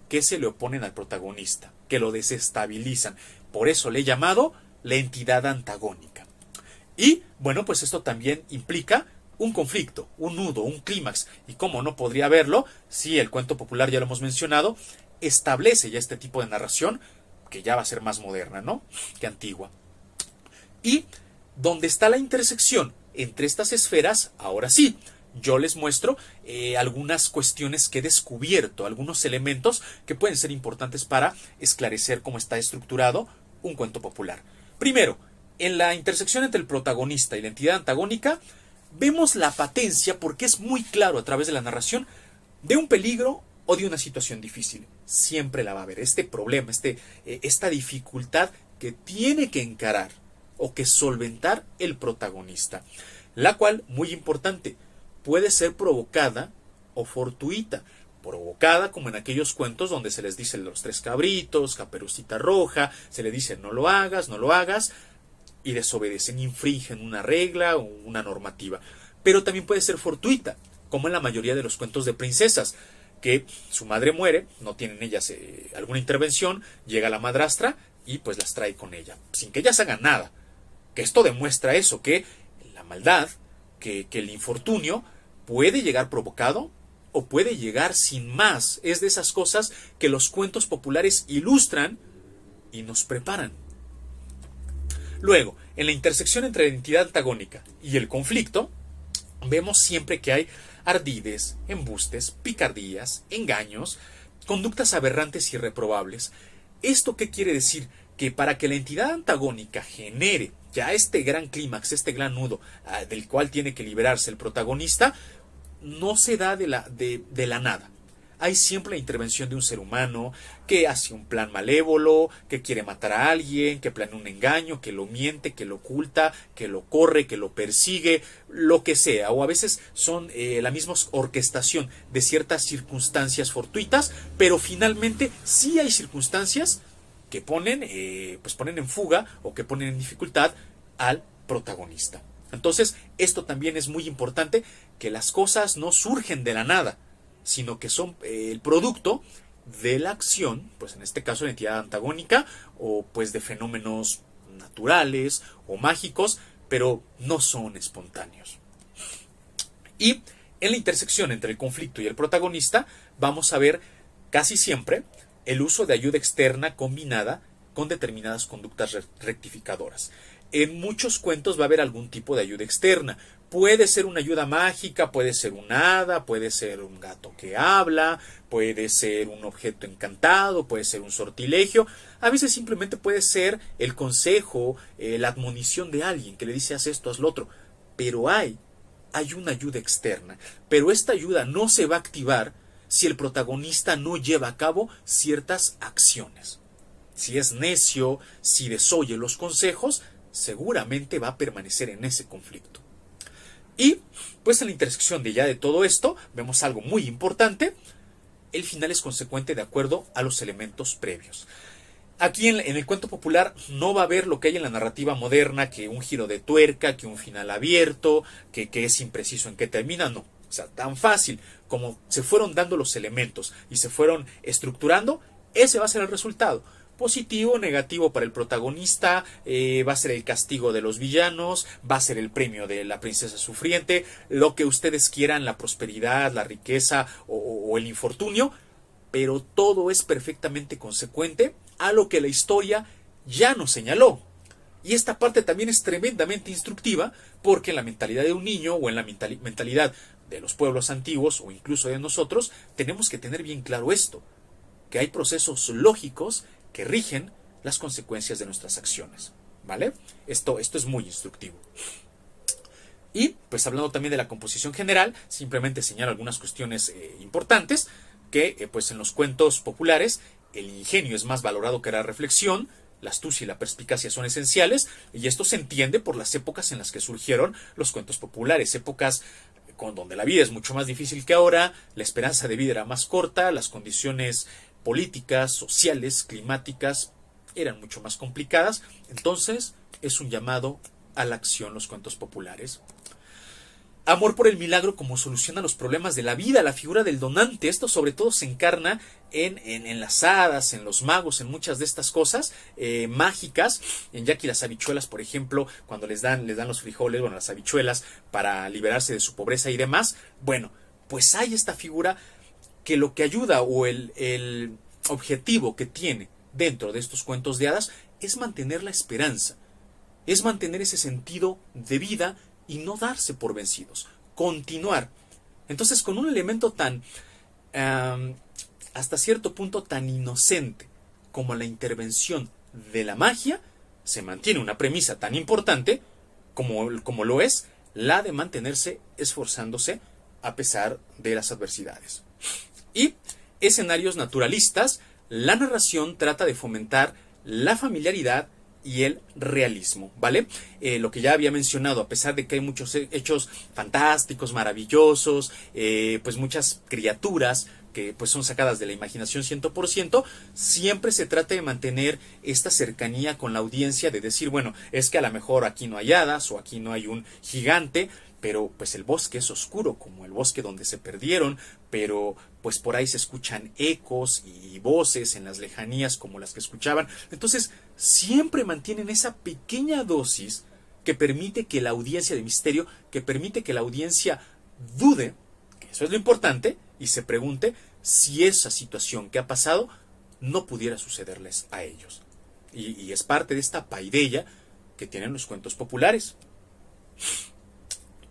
que se le oponen al protagonista, que lo desestabilizan. Por eso le he llamado la entidad antagónica. Y bueno, pues esto también implica un conflicto, un nudo, un clímax. Y cómo no podría haberlo si el cuento popular, ya lo hemos mencionado, establece ya este tipo de narración que ya va a ser más moderna, ¿no?, que antigua. Y donde está la intersección entre estas esferas, ahora sí, yo les muestro algunas cuestiones que he descubierto, algunos elementos que pueden ser importantes para esclarecer cómo está estructurado un cuento popular. Primero, en la intersección entre el protagonista y la entidad antagónica, vemos la patencia, porque es muy claro a través de la narración, de un peligro o de una situación difícil. Siempre la va a haber, este problema, esta dificultad que tiene que encarar o que solventar el protagonista, la cual, muy importante, puede ser provocada o fortuita. Provocada, como en aquellos cuentos donde se les dice los tres cabritos, Caperucita Roja, se le dice no lo hagas, no lo hagas, y desobedecen, infringen una regla o una normativa. Pero también puede ser fortuita, como en la mayoría de los cuentos de princesas, que su madre muere, no tienen ellas alguna intervención, llega la madrastra y pues las trae con ella, sin que ellas hagan nada. Que esto demuestra eso, que la maldad, que el infortunio puede llegar provocado o puede llegar sin más. Es de esas cosas que los cuentos populares ilustran y nos preparan. Luego, en la intersección entre la entidad antagónica y el conflicto, vemos siempre que hay ardides, embustes, picardías, engaños, conductas aberrantes y reprobables. ¿Esto qué quiere decir? Que para que la entidad antagónica genere ya este gran clímax, este gran nudo del cual tiene que liberarse el protagonista, no se da de la nada. Hay siempre la intervención de un ser humano que hace un plan malévolo, que quiere matar a alguien, que planea un engaño, que lo miente, que lo oculta, que lo corre, que lo persigue, lo que sea. O a veces son la misma orquestación de ciertas circunstancias fortuitas, pero finalmente sí hay circunstancias que ponen en fuga o que ponen en dificultad al protagonista. Entonces, esto también es muy importante, que las cosas no surgen de la nada, sino que son el producto de la acción, pues en este caso la entidad antagónica, o pues de fenómenos naturales o mágicos, pero no son espontáneos. Y en la intersección entre el conflicto y el protagonista, vamos a ver casi siempre el uso de ayuda externa combinada con determinadas conductas rectificadoras. En muchos cuentos va a haber algún tipo de ayuda externa. Puede ser una ayuda mágica, puede ser un hada, puede ser un gato que habla, puede ser un objeto encantado, puede ser un sortilegio. A veces simplemente puede ser el consejo, la admonición de alguien que le dice haz esto, haz lo otro. Pero hay una ayuda externa. Pero esta ayuda no se va a activar si el protagonista no lleva a cabo ciertas acciones. Si es necio, si desoye los consejos, seguramente va a permanecer en ese conflicto. Y pues en la intersección de todo esto vemos algo muy importante. El final es consecuente de acuerdo a los elementos previos. Aquí en el cuento popular no va a haber lo que hay en la narrativa moderna, que un giro de tuerca, que un final abierto, que es impreciso en qué termina. No, o sea, tan fácil como se fueron dando los elementos y se fueron estructurando, ese va a ser el resultado. Positivo o negativo para el protagonista, va a ser el castigo de los villanos, va a ser el premio de la princesa sufriente, lo que ustedes quieran, la prosperidad, la riqueza o el infortunio, pero todo es perfectamente consecuente a lo que la historia ya nos señaló. Y esta parte también es tremendamente instructiva, porque en la mentalidad de un niño o en la mentalidad de los pueblos antiguos o incluso de nosotros, tenemos que tener bien claro esto, que hay procesos lógicos que rigen las consecuencias de nuestras acciones, ¿vale? Esto es muy instructivo. Y, pues hablando también de la composición general, simplemente señalo algunas cuestiones importantes, que pues en los cuentos populares el ingenio es más valorado que la reflexión, la astucia y la perspicacia son esenciales, y esto se entiende por las épocas en las que surgieron los cuentos populares, épocas donde la vida es mucho más difícil que ahora, la esperanza de vida era más corta, las condiciones políticas, sociales, climáticas, eran mucho más complicadas. Entonces es un llamado a la acción los cuentos populares. Amor por el milagro como solución a los problemas de la vida, la figura del donante. Esto sobre todo se encarna en las hadas, en los magos, en muchas de estas cosas mágicas. En Jack y las habichuelas, por ejemplo, cuando les dan los frijoles, bueno, las habichuelas, para liberarse de su pobreza y demás. Bueno, pues hay esta figura que lo que ayuda, o el objetivo que tiene dentro de estos cuentos de hadas, es mantener la esperanza, es mantener ese sentido de vida y no darse por vencidos, continuar. Entonces, con un elemento tan, hasta cierto punto, tan inocente como la intervención de la magia, se mantiene una premisa tan importante como lo es la de mantenerse esforzándose a pesar de las adversidades. Y escenarios naturalistas, la narración trata de fomentar la familiaridad y el realismo, ¿vale? Lo que ya había mencionado, a pesar de que hay muchos hechos fantásticos, maravillosos, pues muchas criaturas que pues son sacadas de la imaginación 100%, siempre se trata de mantener esta cercanía con la audiencia, de decir, bueno, es que a lo mejor aquí no hay hadas o aquí no hay un gigante, pero pues el bosque es oscuro, como el bosque donde se perdieron, pero pues por ahí se escuchan ecos y voces en las lejanías como las que escuchaban. Entonces siempre mantienen esa pequeña dosis que permite que la audiencia de misterio, que permite que la audiencia dude, que eso es lo importante, y se pregunte si esa situación que ha pasado no pudiera sucederles a ellos. Y es parte de esta paideia que tienen los cuentos populares.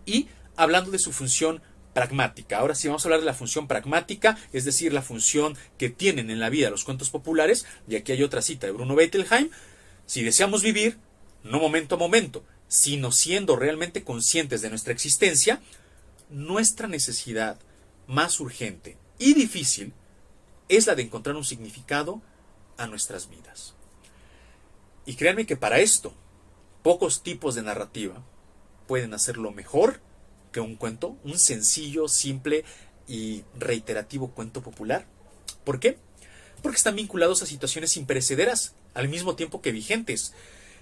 Y hablando de su función pragmática, ahora sí vamos a hablar de la función pragmática, es decir, la función que tienen en la vida los cuentos populares, y aquí hay otra cita de Bruno Bettelheim: si deseamos vivir, no momento a momento, sino siendo realmente conscientes de nuestra existencia, nuestra necesidad más urgente y difícil es la de encontrar un significado a nuestras vidas. Y créanme que para esto, pocos tipos de narrativa pueden hacerlo mejor que un cuento, un sencillo, simple y reiterativo cuento popular. ¿Por qué? Porque están vinculados a situaciones imperecederas, al mismo tiempo que vigentes.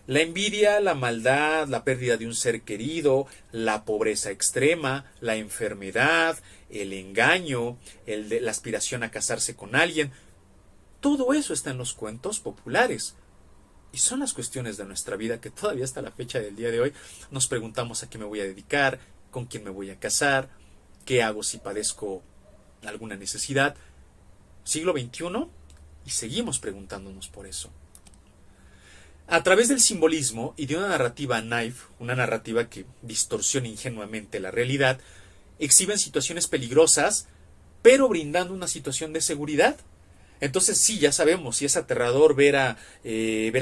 La envidia, la maldad, la pérdida de un ser querido, la pobreza extrema, la enfermedad, el engaño, la aspiración a casarse con alguien, todo eso está en los cuentos populares. Y son las cuestiones de nuestra vida que todavía hasta la fecha del día de hoy nos preguntamos: a qué me voy a dedicar, con quién me voy a casar, qué hago si padezco alguna necesidad. Siglo XXI y seguimos preguntándonos por eso. A través del simbolismo y de una narrativa naif, una narrativa que distorsiona ingenuamente la realidad, exhiben situaciones peligrosas, pero brindando una situación de seguridad. Entonces sí, ya sabemos, si es aterrador ver a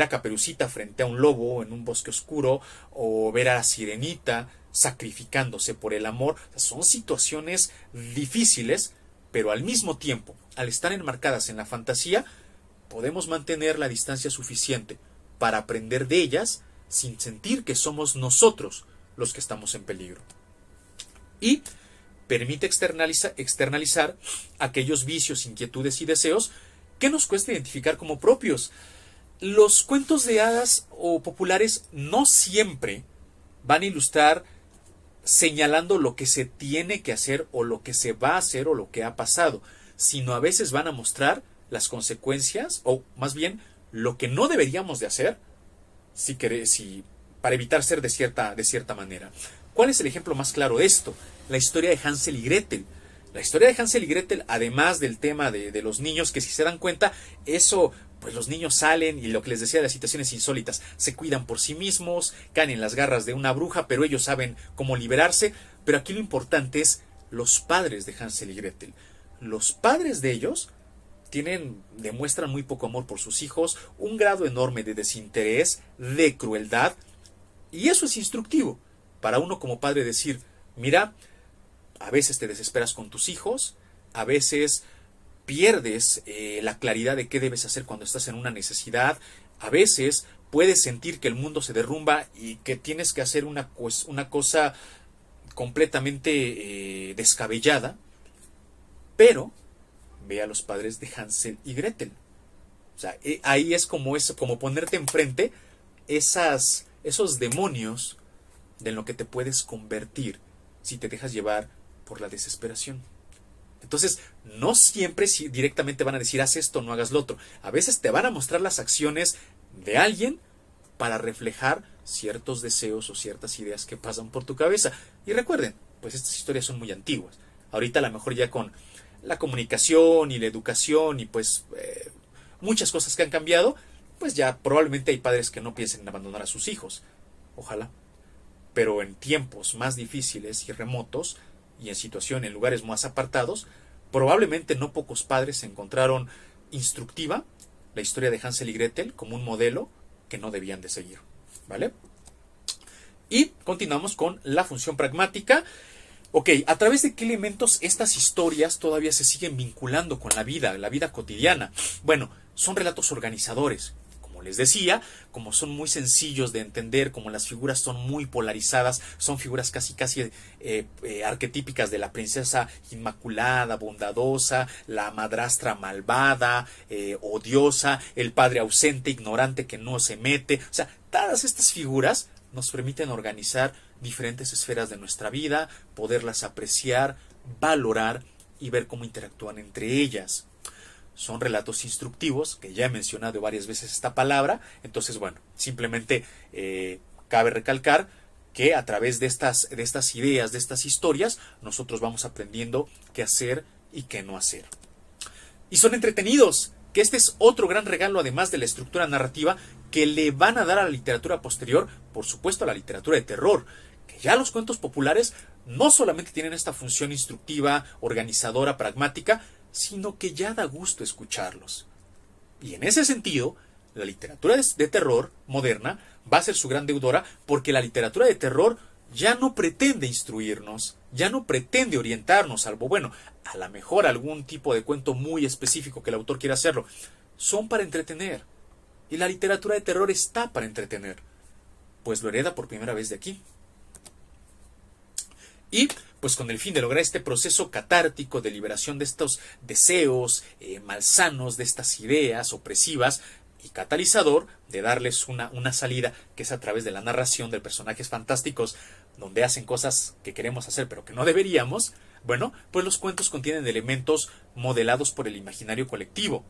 Caperucita frente a un lobo en un bosque oscuro, o ver a la Sirenita sacrificándose por el amor. O sea, son situaciones difíciles, pero al mismo tiempo, al estar enmarcadas en la fantasía, podemos mantener la distancia suficiente para aprender de ellas sin sentir que somos nosotros los que estamos en peligro. Y permite externalizar aquellos vicios, inquietudes y deseos que nos cuesta identificar como propios. Los cuentos de hadas o populares no siempre van a ilustrar señalando lo que se tiene que hacer o lo que se va a hacer o lo que ha pasado, sino a veces van a mostrar las consecuencias, o más bien lo que no deberíamos de hacer para evitar ser de cierta manera. ¿Cuál es el ejemplo más claro de esto? La historia de Hansel y Gretel. La historia de Hansel y Gretel, además del tema de los niños, que si se dan cuenta, eso, pues los niños salen, y lo que les decía de las situaciones insólitas, se cuidan por sí mismos, caen en las garras de una bruja, pero ellos saben cómo liberarse. Pero aquí lo importante es los padres de Hansel y Gretel. Los padres de ellos demuestran muy poco amor por sus hijos, un grado enorme de desinterés, de crueldad, y eso es instructivo para uno como padre decir: mira, a veces te desesperas con tus hijos, a veces pierdes la claridad de qué debes hacer cuando estás en una necesidad, a veces puedes sentir que el mundo se derrumba y que tienes que hacer una cosa completamente descabellada, pero ve a los padres de Hansel y Gretel. O sea, ahí es como ponerte enfrente esos demonios de lo que te puedes convertir si te dejas llevar por la desesperación. Entonces, no siempre directamente van a decir haz esto, no hagas lo otro. A veces te van a mostrar las acciones de alguien para reflejar ciertos deseos o ciertas ideas que pasan por tu cabeza. Y recuerden, pues estas historias son muy antiguas. Ahorita a lo mejor ya con la comunicación y la educación y pues muchas cosas que han cambiado, pues ya probablemente hay padres que no piensen en abandonar a sus hijos. Ojalá. Pero en tiempos más difíciles y remotos y en lugares más apartados, probablemente no pocos padres encontraron instructiva la historia de Hansel y Gretel como un modelo que no debían de seguir. ¿Vale? Y continuamos con la función pragmática. Ok, ¿a través de qué elementos estas historias todavía se siguen vinculando con la vida cotidiana? Bueno, son relatos organizadores. Como les decía, como son muy sencillos de entender, como las figuras son muy polarizadas, son figuras casi arquetípicas de la princesa inmaculada, bondadosa, la madrastra malvada, odiosa, el padre ausente, ignorante que no se mete. O sea, todas estas figuras nos permiten organizar diferentes esferas de nuestra vida, poderlas apreciar, valorar y ver cómo interactúan entre ellas. Son relatos instructivos, que ya he mencionado varias veces esta palabra, entonces bueno, simplemente cabe recalcar que a través de estas ideas, de estas historias, nosotros vamos aprendiendo qué hacer y qué no hacer. Y son entretenidos, que este es otro gran regalo además de la estructura narrativa que le van a dar a la literatura posterior, por supuesto a la literatura de terror, que ya los cuentos populares no solamente tienen esta función instructiva, organizadora, pragmática, sino que ya da gusto escucharlos. Y en ese sentido, la literatura de terror moderna va a ser su gran deudora porque la literatura de terror ya no pretende instruirnos, ya no pretende orientarnos, salvo, bueno, a lo mejor algún tipo de cuento muy específico que el autor quiera hacerlo. Son para entretener. Y la literatura de terror está para entretener, pues lo hereda por primera vez de aquí. Y pues con el fin de lograr este proceso catártico de liberación de estos deseos malsanos, de estas ideas opresivas, y catalizador de darles una salida, que es a través de la narración de personajes fantásticos, donde hacen cosas que queremos hacer pero que no deberíamos, bueno, pues los cuentos contienen elementos modelados por el imaginario colectivo.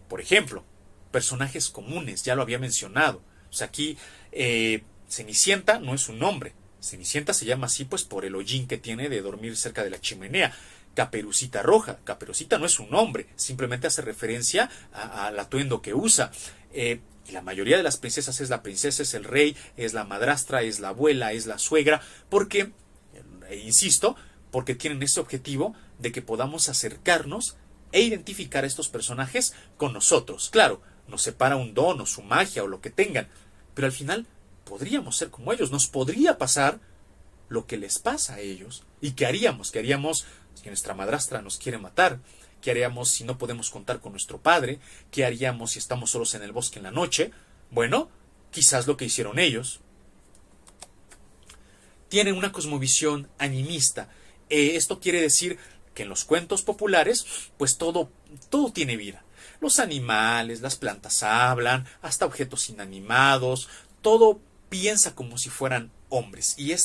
Por ejemplo, personajes comunes, ya lo había mencionado. O sea, aquí Cenicienta no es un nombre. Cenicienta se llama así pues por el hollín que tiene de dormir cerca de la chimenea. Caperucita Roja. Caperucita no es un nombre, simplemente hace referencia al atuendo que usa. La mayoría de las princesas es la princesa, es el rey, es la madrastra, es la abuela, es la suegra, porque, insisto, porque tienen ese objetivo de que podamos acercarnos e identificar a estos personajes con nosotros. Claro, nos separa un don o su magia o lo que tengan, pero al final podríamos ser como ellos, nos podría pasar lo que les pasa a ellos. ¿Y qué haríamos? ¿Qué haríamos si nuestra madrastra nos quiere matar? ¿Qué haríamos si no podemos contar con nuestro padre? ¿Qué haríamos si estamos solos en el bosque en la noche? Bueno, quizás lo que hicieron ellos. Tienen una cosmovisión animista. Esto quiere decir que en los cuentos populares, pues todo tiene vida. Los animales, las plantas hablan, hasta objetos inanimados, todo piensa como si fueran hombres y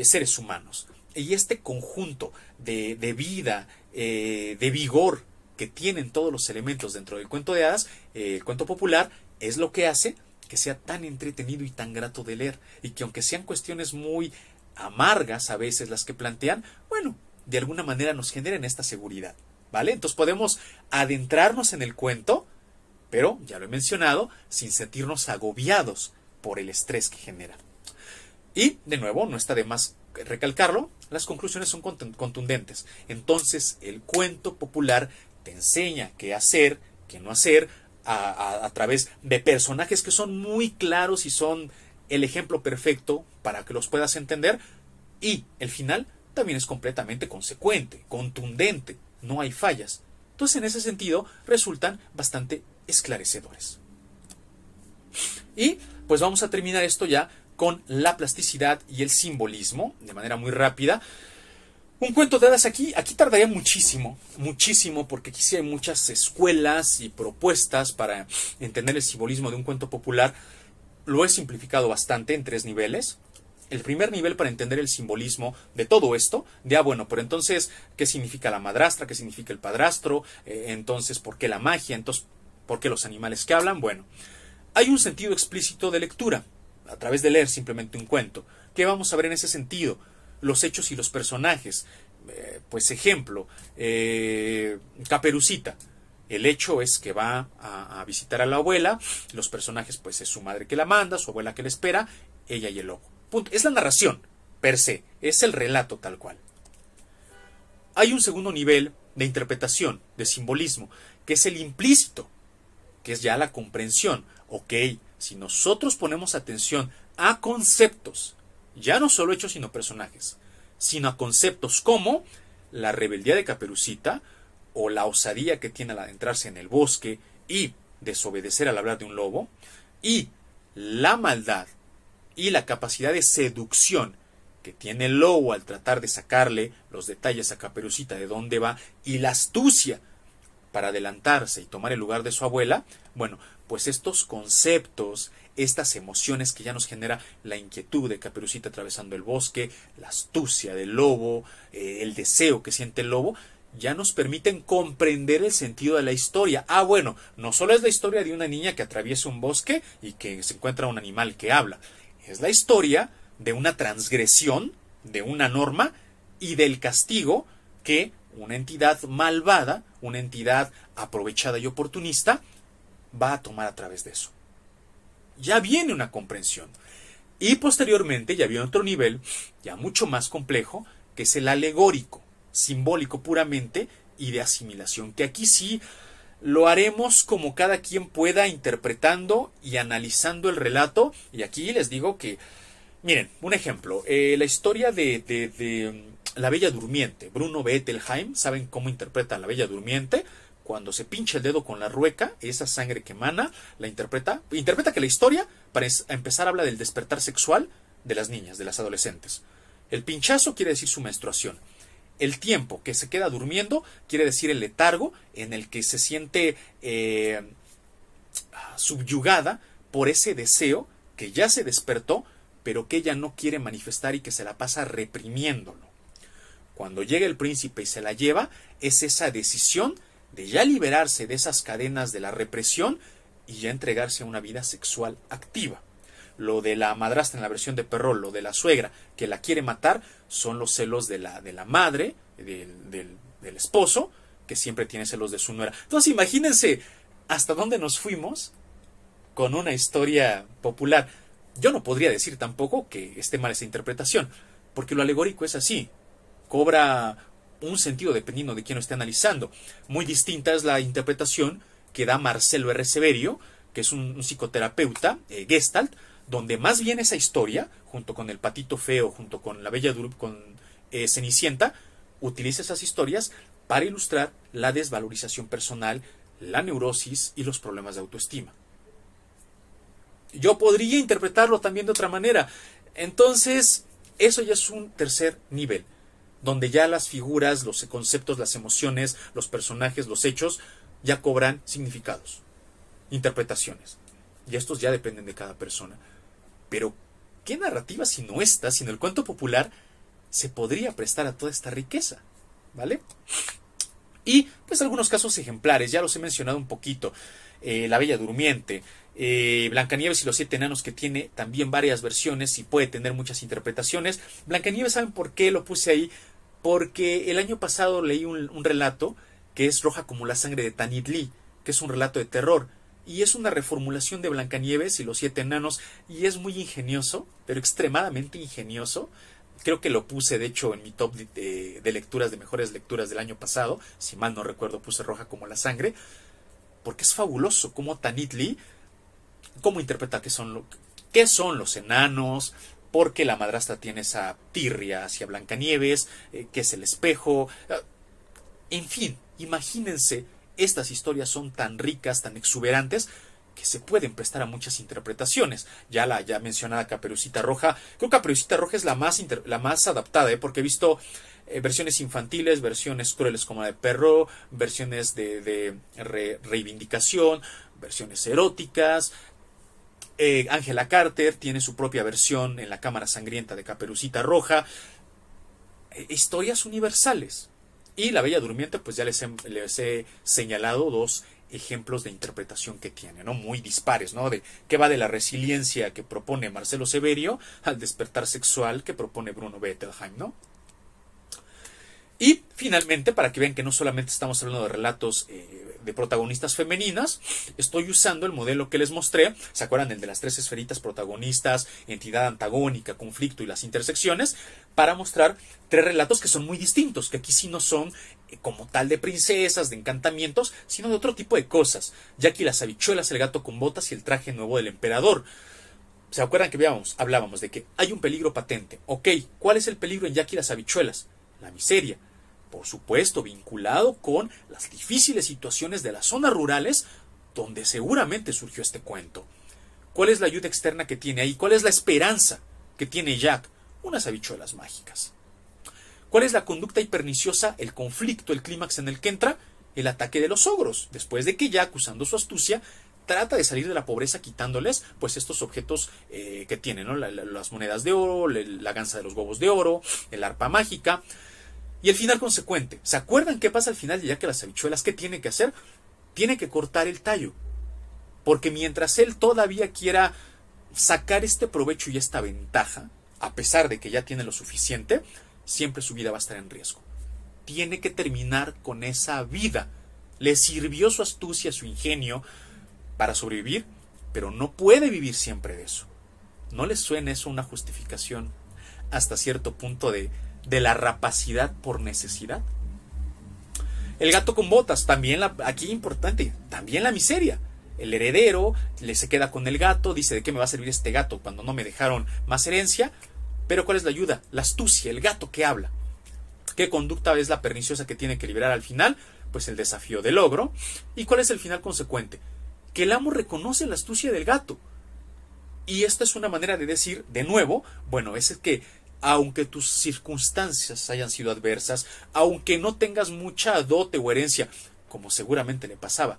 seres humanos. Y este conjunto de vida, de vigor que tienen todos los elementos dentro del cuento de hadas, el cuento popular, es lo que hace que sea tan entretenido y tan grato de leer. Y que aunque sean cuestiones muy amargas a veces las que plantean, bueno, de alguna manera nos generen esta seguridad, ¿vale? Entonces podemos adentrarnos en el cuento, pero, ya lo he mencionado, sin sentirnos agobiados por el estrés que genera. Y, de nuevo, no está de más recalcarlo, las conclusiones son contundentes. Entonces, el cuento popular te enseña qué hacer, qué no hacer, a través de personajes que son muy claros y son el ejemplo perfecto para que los puedas entender. Y el final también es completamente consecuente, contundente, no hay fallas. Entonces, en ese sentido, resultan bastante esclarecedores. Y pues vamos a terminar esto ya con la plasticidad y el simbolismo, de manera muy rápida. Un cuento de hadas aquí tardaría muchísimo, muchísimo, porque aquí sí hay muchas escuelas y propuestas para entender el simbolismo de un cuento popular. Lo he simplificado bastante en 3 niveles. El primer nivel para entender el simbolismo de todo esto, bueno, pero entonces, ¿qué significa la madrastra? ¿Qué significa el padrastro? Entonces, ¿por qué la magia? Entonces, ¿por qué los animales que hablan? Bueno, hay un sentido explícito de lectura, a través de leer simplemente un cuento. ¿Qué vamos a ver en ese sentido? Los hechos y los personajes. Pues ejemplo, Caperucita. El hecho es que va a visitar a la abuela, los personajes pues es su madre que la manda, su abuela que la espera, ella y el lobo. Punto. Es la narración, per se, es el relato tal cual. Hay un segundo nivel de interpretación, de simbolismo, que es el implícito, que es ya la comprensión. Ok, si nosotros ponemos atención a conceptos, ya no solo hechos sino personajes, sino a conceptos como la rebeldía de Caperucita o la osadía que tiene al adentrarse en el bosque y desobedecer al hablar de un lobo, y la maldad y la capacidad de seducción que tiene el lobo al tratar de sacarle los detalles a Caperucita de dónde va, y la astucia para adelantarse y tomar el lugar de su abuela, bueno, pues estos conceptos, estas emociones que ya nos genera la inquietud de Caperucita atravesando el bosque, la astucia del lobo, el deseo que siente el lobo, ya nos permiten comprender el sentido de la historia. Bueno, no solo es la historia de una niña que atraviesa un bosque y que se encuentra un animal que habla, es la historia de una transgresión, de una norma y del castigo que una entidad malvada, una entidad aprovechada y oportunista, va a tomar a través de eso. Ya viene una comprensión. Y posteriormente ya viene otro nivel, ya mucho más complejo, que es el alegórico, simbólico puramente y de asimilación, que aquí sí lo haremos como cada quien pueda, interpretando y analizando el relato. Y aquí les digo que, miren, un ejemplo, la historia de La Bella Durmiente, Bruno Bettelheim, ¿saben cómo interpreta a La Bella Durmiente? Cuando se pincha el dedo con la rueca, esa sangre que emana, la interpreta que la historia, para empezar, habla del despertar sexual de las niñas, de las adolescentes. El pinchazo quiere decir su menstruación. El tiempo que se queda durmiendo quiere decir el letargo en el que se siente subyugada por ese deseo que ya se despertó, pero que ella no quiere manifestar y que se la pasa reprimiéndolo. Cuando llega el príncipe y se la lleva, es esa decisión de ya liberarse de esas cadenas de la represión y ya entregarse a una vida sexual activa. Lo de la madrastra en la versión de Perrault, lo de la suegra que la quiere matar, son los celos de la madre, del esposo, que siempre tiene celos de su nuera. Entonces imagínense hasta dónde nos fuimos con una historia popular. Yo no podría decir tampoco que esté mal esa interpretación, porque lo alegórico es así, cobra un sentido dependiendo de quién lo esté analizando. Muy distinta es la interpretación que da Marcelo R. Severio, que es un psicoterapeuta, Gestalt, donde más bien esa historia, junto con el patito feo, junto con la bella Cenicienta, utiliza esas historias para ilustrar la desvalorización personal, la neurosis y los problemas de autoestima. Yo podría interpretarlo también de otra manera. Entonces, eso ya es un tercer nivel, donde ya las figuras, los conceptos, las emociones, los personajes, los hechos, ya cobran significados, interpretaciones. Y estos ya dependen de cada persona. Pero, ¿qué narrativa sino esta, sino el cuento popular, se podría prestar a toda esta riqueza? ¿Vale? Y, pues, algunos casos ejemplares, ya los he mencionado un poquito. La Bella Durmiente, Blancanieves y los 7 enanos, que tiene también varias versiones y puede tener muchas interpretaciones. Blancanieves, ¿saben por qué lo puse ahí? Porque el año pasado leí un relato que es Roja como la sangre de Tanit Lee, que es un relato de terror. Y es una reformulación de Blancanieves y los 7 enanos, y es muy ingenioso, pero extremadamente ingenioso. Creo que lo puse, de hecho, en mi top de lecturas, de mejores lecturas del año pasado. Si mal no recuerdo, puse Roja como la sangre, porque es fabuloso cómo Tanit Lee, cómo interpreta qué son los enanos, porque la madrastra tiene esa tirria hacia Blancanieves, que es el espejo. En fin, imagínense, estas historias son tan ricas, tan exuberantes, que se pueden prestar a muchas interpretaciones. Ya mencionada Caperucita Roja, creo que Caperucita Roja es la más adaptada, porque he visto versiones infantiles, versiones crueles como la de Perrault, versiones de reivindicación, versiones eróticas. Angela Carter tiene su propia versión en La Cámara Sangrienta de Caperucita Roja. Historias universales. Y La Bella Durmiente, pues ya les he señalado dos ejemplos de interpretación que tiene, ¿no? Muy dispares, ¿no? Que va de la resiliencia que propone Marcelo Severio al despertar sexual que propone Bruno Bettelheim, ¿no? Y finalmente, para que vean que no solamente estamos hablando de relatos de protagonistas femeninas, estoy usando el modelo que les mostré. ¿Se acuerdan? El de las tres esferitas protagonistas, entidad antagónica, conflicto y las intersecciones, para mostrar tres relatos que son muy distintos, que aquí sí no son como tal de princesas, de encantamientos, sino de otro tipo de cosas. Jackie y las habichuelas, el gato con botas y el traje nuevo del emperador. ¿Se acuerdan que hablábamos de que hay un peligro patente? Ok, ¿cuál es el peligro en Jackie y las habichuelas? La miseria. Por supuesto, vinculado con las difíciles situaciones de las zonas rurales donde seguramente surgió este cuento. ¿Cuál es la ayuda externa que tiene ahí? ¿Cuál es la esperanza que tiene Jack? Unas habichuelas mágicas. ¿Cuál es la conducta hiperniciosa, el conflicto, el clímax en el que entra? El ataque de los ogros, después de que Jack, usando su astucia, trata de salir de la pobreza quitándoles pues estos objetos que tienen, ¿no? Las monedas de oro, la gansa de los huevos de oro, el arpa mágica. Y el final consecuente. ¿Se acuerdan qué pasa al final de Jack y las habichuelas? ¿Qué tiene que hacer? Tiene que cortar el tallo. Porque mientras él todavía quiera sacar este provecho y esta ventaja, a pesar de que ya tiene lo suficiente, siempre su vida va a estar en riesgo. Tiene que terminar con esa vida. Le sirvió su astucia, su ingenio para sobrevivir, pero no puede vivir siempre de eso. ¿No les suena eso una justificación hasta cierto punto de la rapacidad por necesidad? El gato con botas, también aquí importante, también la miseria. El heredero se queda con el gato, dice: ¿de qué me va a servir este gato cuando no me dejaron más herencia? Pero ¿cuál es la ayuda? La astucia, el gato que habla. ¿Qué conducta es la perniciosa que tiene que liberar al final? Pues el desafío del ogro. ¿Y cuál es el final consecuente? Que el amo reconoce la astucia del gato. Y esta es una manera de decir, de nuevo, bueno, es que aunque tus circunstancias hayan sido adversas, aunque no tengas mucha dote o herencia, como seguramente le pasaba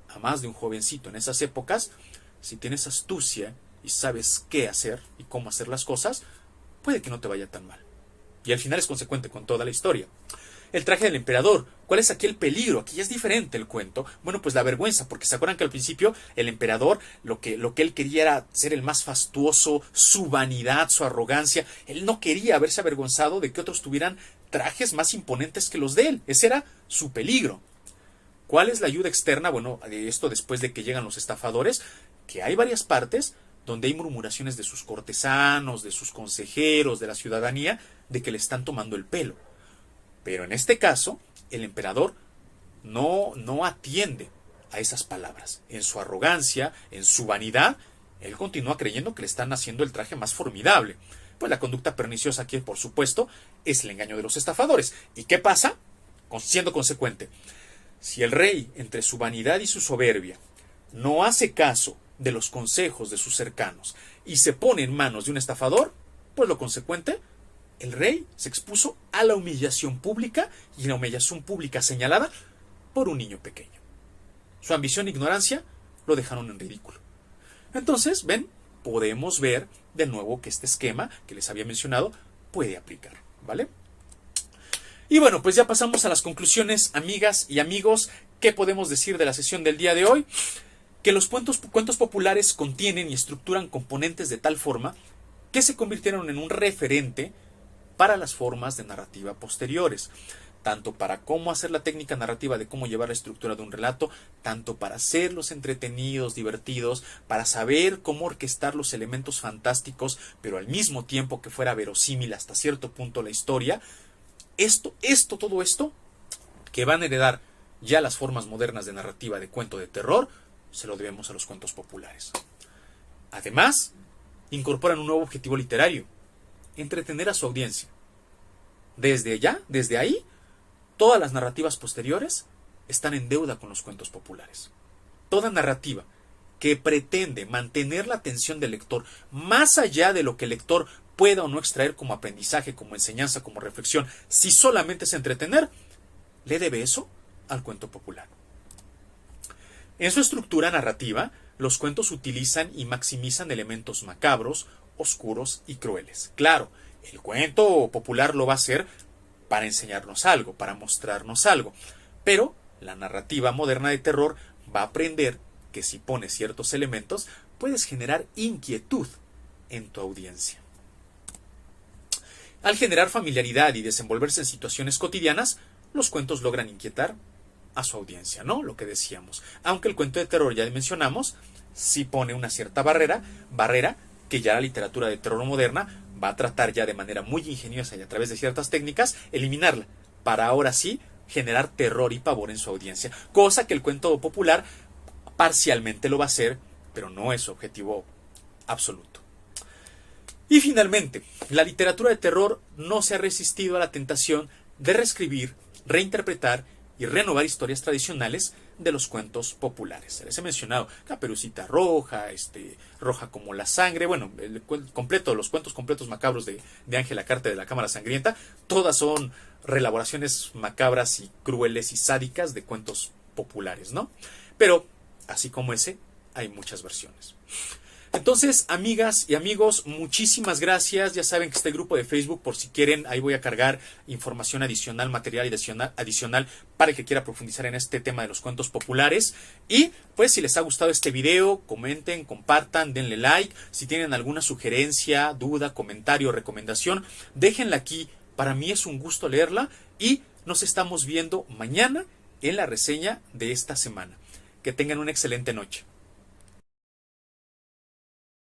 a más de un jovencito en esas épocas, si tienes astucia y sabes qué hacer y cómo hacer las cosas, puede que no te vaya tan mal. Y al final es consecuente con toda la historia. El traje del emperador. ¿Cuál es aquí el peligro? Aquí ya es diferente el cuento. Bueno, pues la vergüenza, porque se acuerdan que al principio el emperador lo que él quería era ser el más fastuoso, su vanidad, su arrogancia. Él no quería verse avergonzado de que otros tuvieran trajes más imponentes que los de él. Ese era su peligro. ¿Cuál es la ayuda externa? Bueno, de esto después de que llegan los estafadores, que hay varias partes donde hay murmuraciones de sus cortesanos, de sus consejeros, de la ciudadanía, de que le están tomando el pelo. Pero en este caso, el emperador no atiende a esas palabras. En su arrogancia, en su vanidad, él continúa creyendo que le están haciendo el traje más formidable. Pues la conducta perniciosa aquí, por supuesto, es el engaño de los estafadores. ¿Y qué pasa? Siendo consecuente. Si el rey, entre su vanidad y su soberbia, no hace caso de los consejos de sus cercanos y se pone en manos de un estafador, pues lo consecuente, el rey se expuso a la humillación pública, y la humillación pública señalada por un niño pequeño. Su ambición e ignorancia lo dejaron en ridículo. Entonces, ven, podemos ver de nuevo que este esquema que les había mencionado puede aplicar, ¿vale? Y bueno, pues ya pasamos a las conclusiones, amigas y amigos. ¿Qué podemos decir de la sesión del día de hoy? Que los cuentos populares contienen y estructuran componentes de tal forma que se convirtieron en un referente para las formas de narrativa posteriores, tanto para cómo hacer la técnica narrativa de cómo llevar la estructura de un relato, tanto para hacerlos entretenidos, divertidos, para saber cómo orquestar los elementos fantásticos, pero al mismo tiempo que fuera verosímil hasta cierto punto la historia. Todo esto, que van a heredar ya las formas modernas de narrativa de cuento de terror, se lo debemos a los cuentos populares. Además, incorporan un nuevo objetivo literario: entretener a su audiencia. Desde ahí, todas las narrativas posteriores están en deuda con los cuentos populares. Toda narrativa que pretende mantener la atención del lector más allá de lo que el lector pueda o no extraer como aprendizaje, como enseñanza, como reflexión, si solamente es entretener, le debe eso al cuento popular. En su estructura narrativa, los cuentos utilizan y maximizan elementos macabros, oscuros y crueles. Claro, el cuento popular lo va a hacer para enseñarnos algo, para mostrarnos algo, pero la narrativa moderna de terror va a aprender que si pones ciertos elementos, puedes generar inquietud en tu audiencia. Al generar familiaridad y desenvolverse en situaciones cotidianas, los cuentos logran inquietar a su audiencia, ¿no? Lo que decíamos. Aunque el cuento de terror, ya mencionamos, sí pone una cierta barrera que ya la literatura de terror moderna va a tratar ya de manera muy ingeniosa y a través de ciertas técnicas eliminarla, para ahora sí generar terror y pavor en su audiencia, cosa que el cuento popular parcialmente lo va a hacer, pero no es su objetivo absoluto. Y finalmente, la literatura de terror no se ha resistido a la tentación de reescribir, reinterpretar y renovar historias tradicionales de los cuentos populares. Les he mencionado Caperucita Roja, Roja como la sangre, bueno, los cuentos completos macabros de Ángela Carter de la Cámara Sangrienta, todas son reelaboraciones macabras y crueles y sádicas de cuentos populares, ¿no? Pero, así como ese, hay muchas versiones. Entonces, amigas y amigos, muchísimas gracias. Ya saben que este grupo de Facebook, por si quieren, ahí voy a cargar información adicional, material adicional para el que quiera profundizar en este tema de los cuentos populares. Y pues si les ha gustado este video, comenten, compartan, denle like. Si tienen alguna sugerencia, duda, comentario, recomendación, déjenla aquí. Para mí es un gusto leerla y nos estamos viendo mañana en la reseña de esta semana. Que tengan una excelente noche.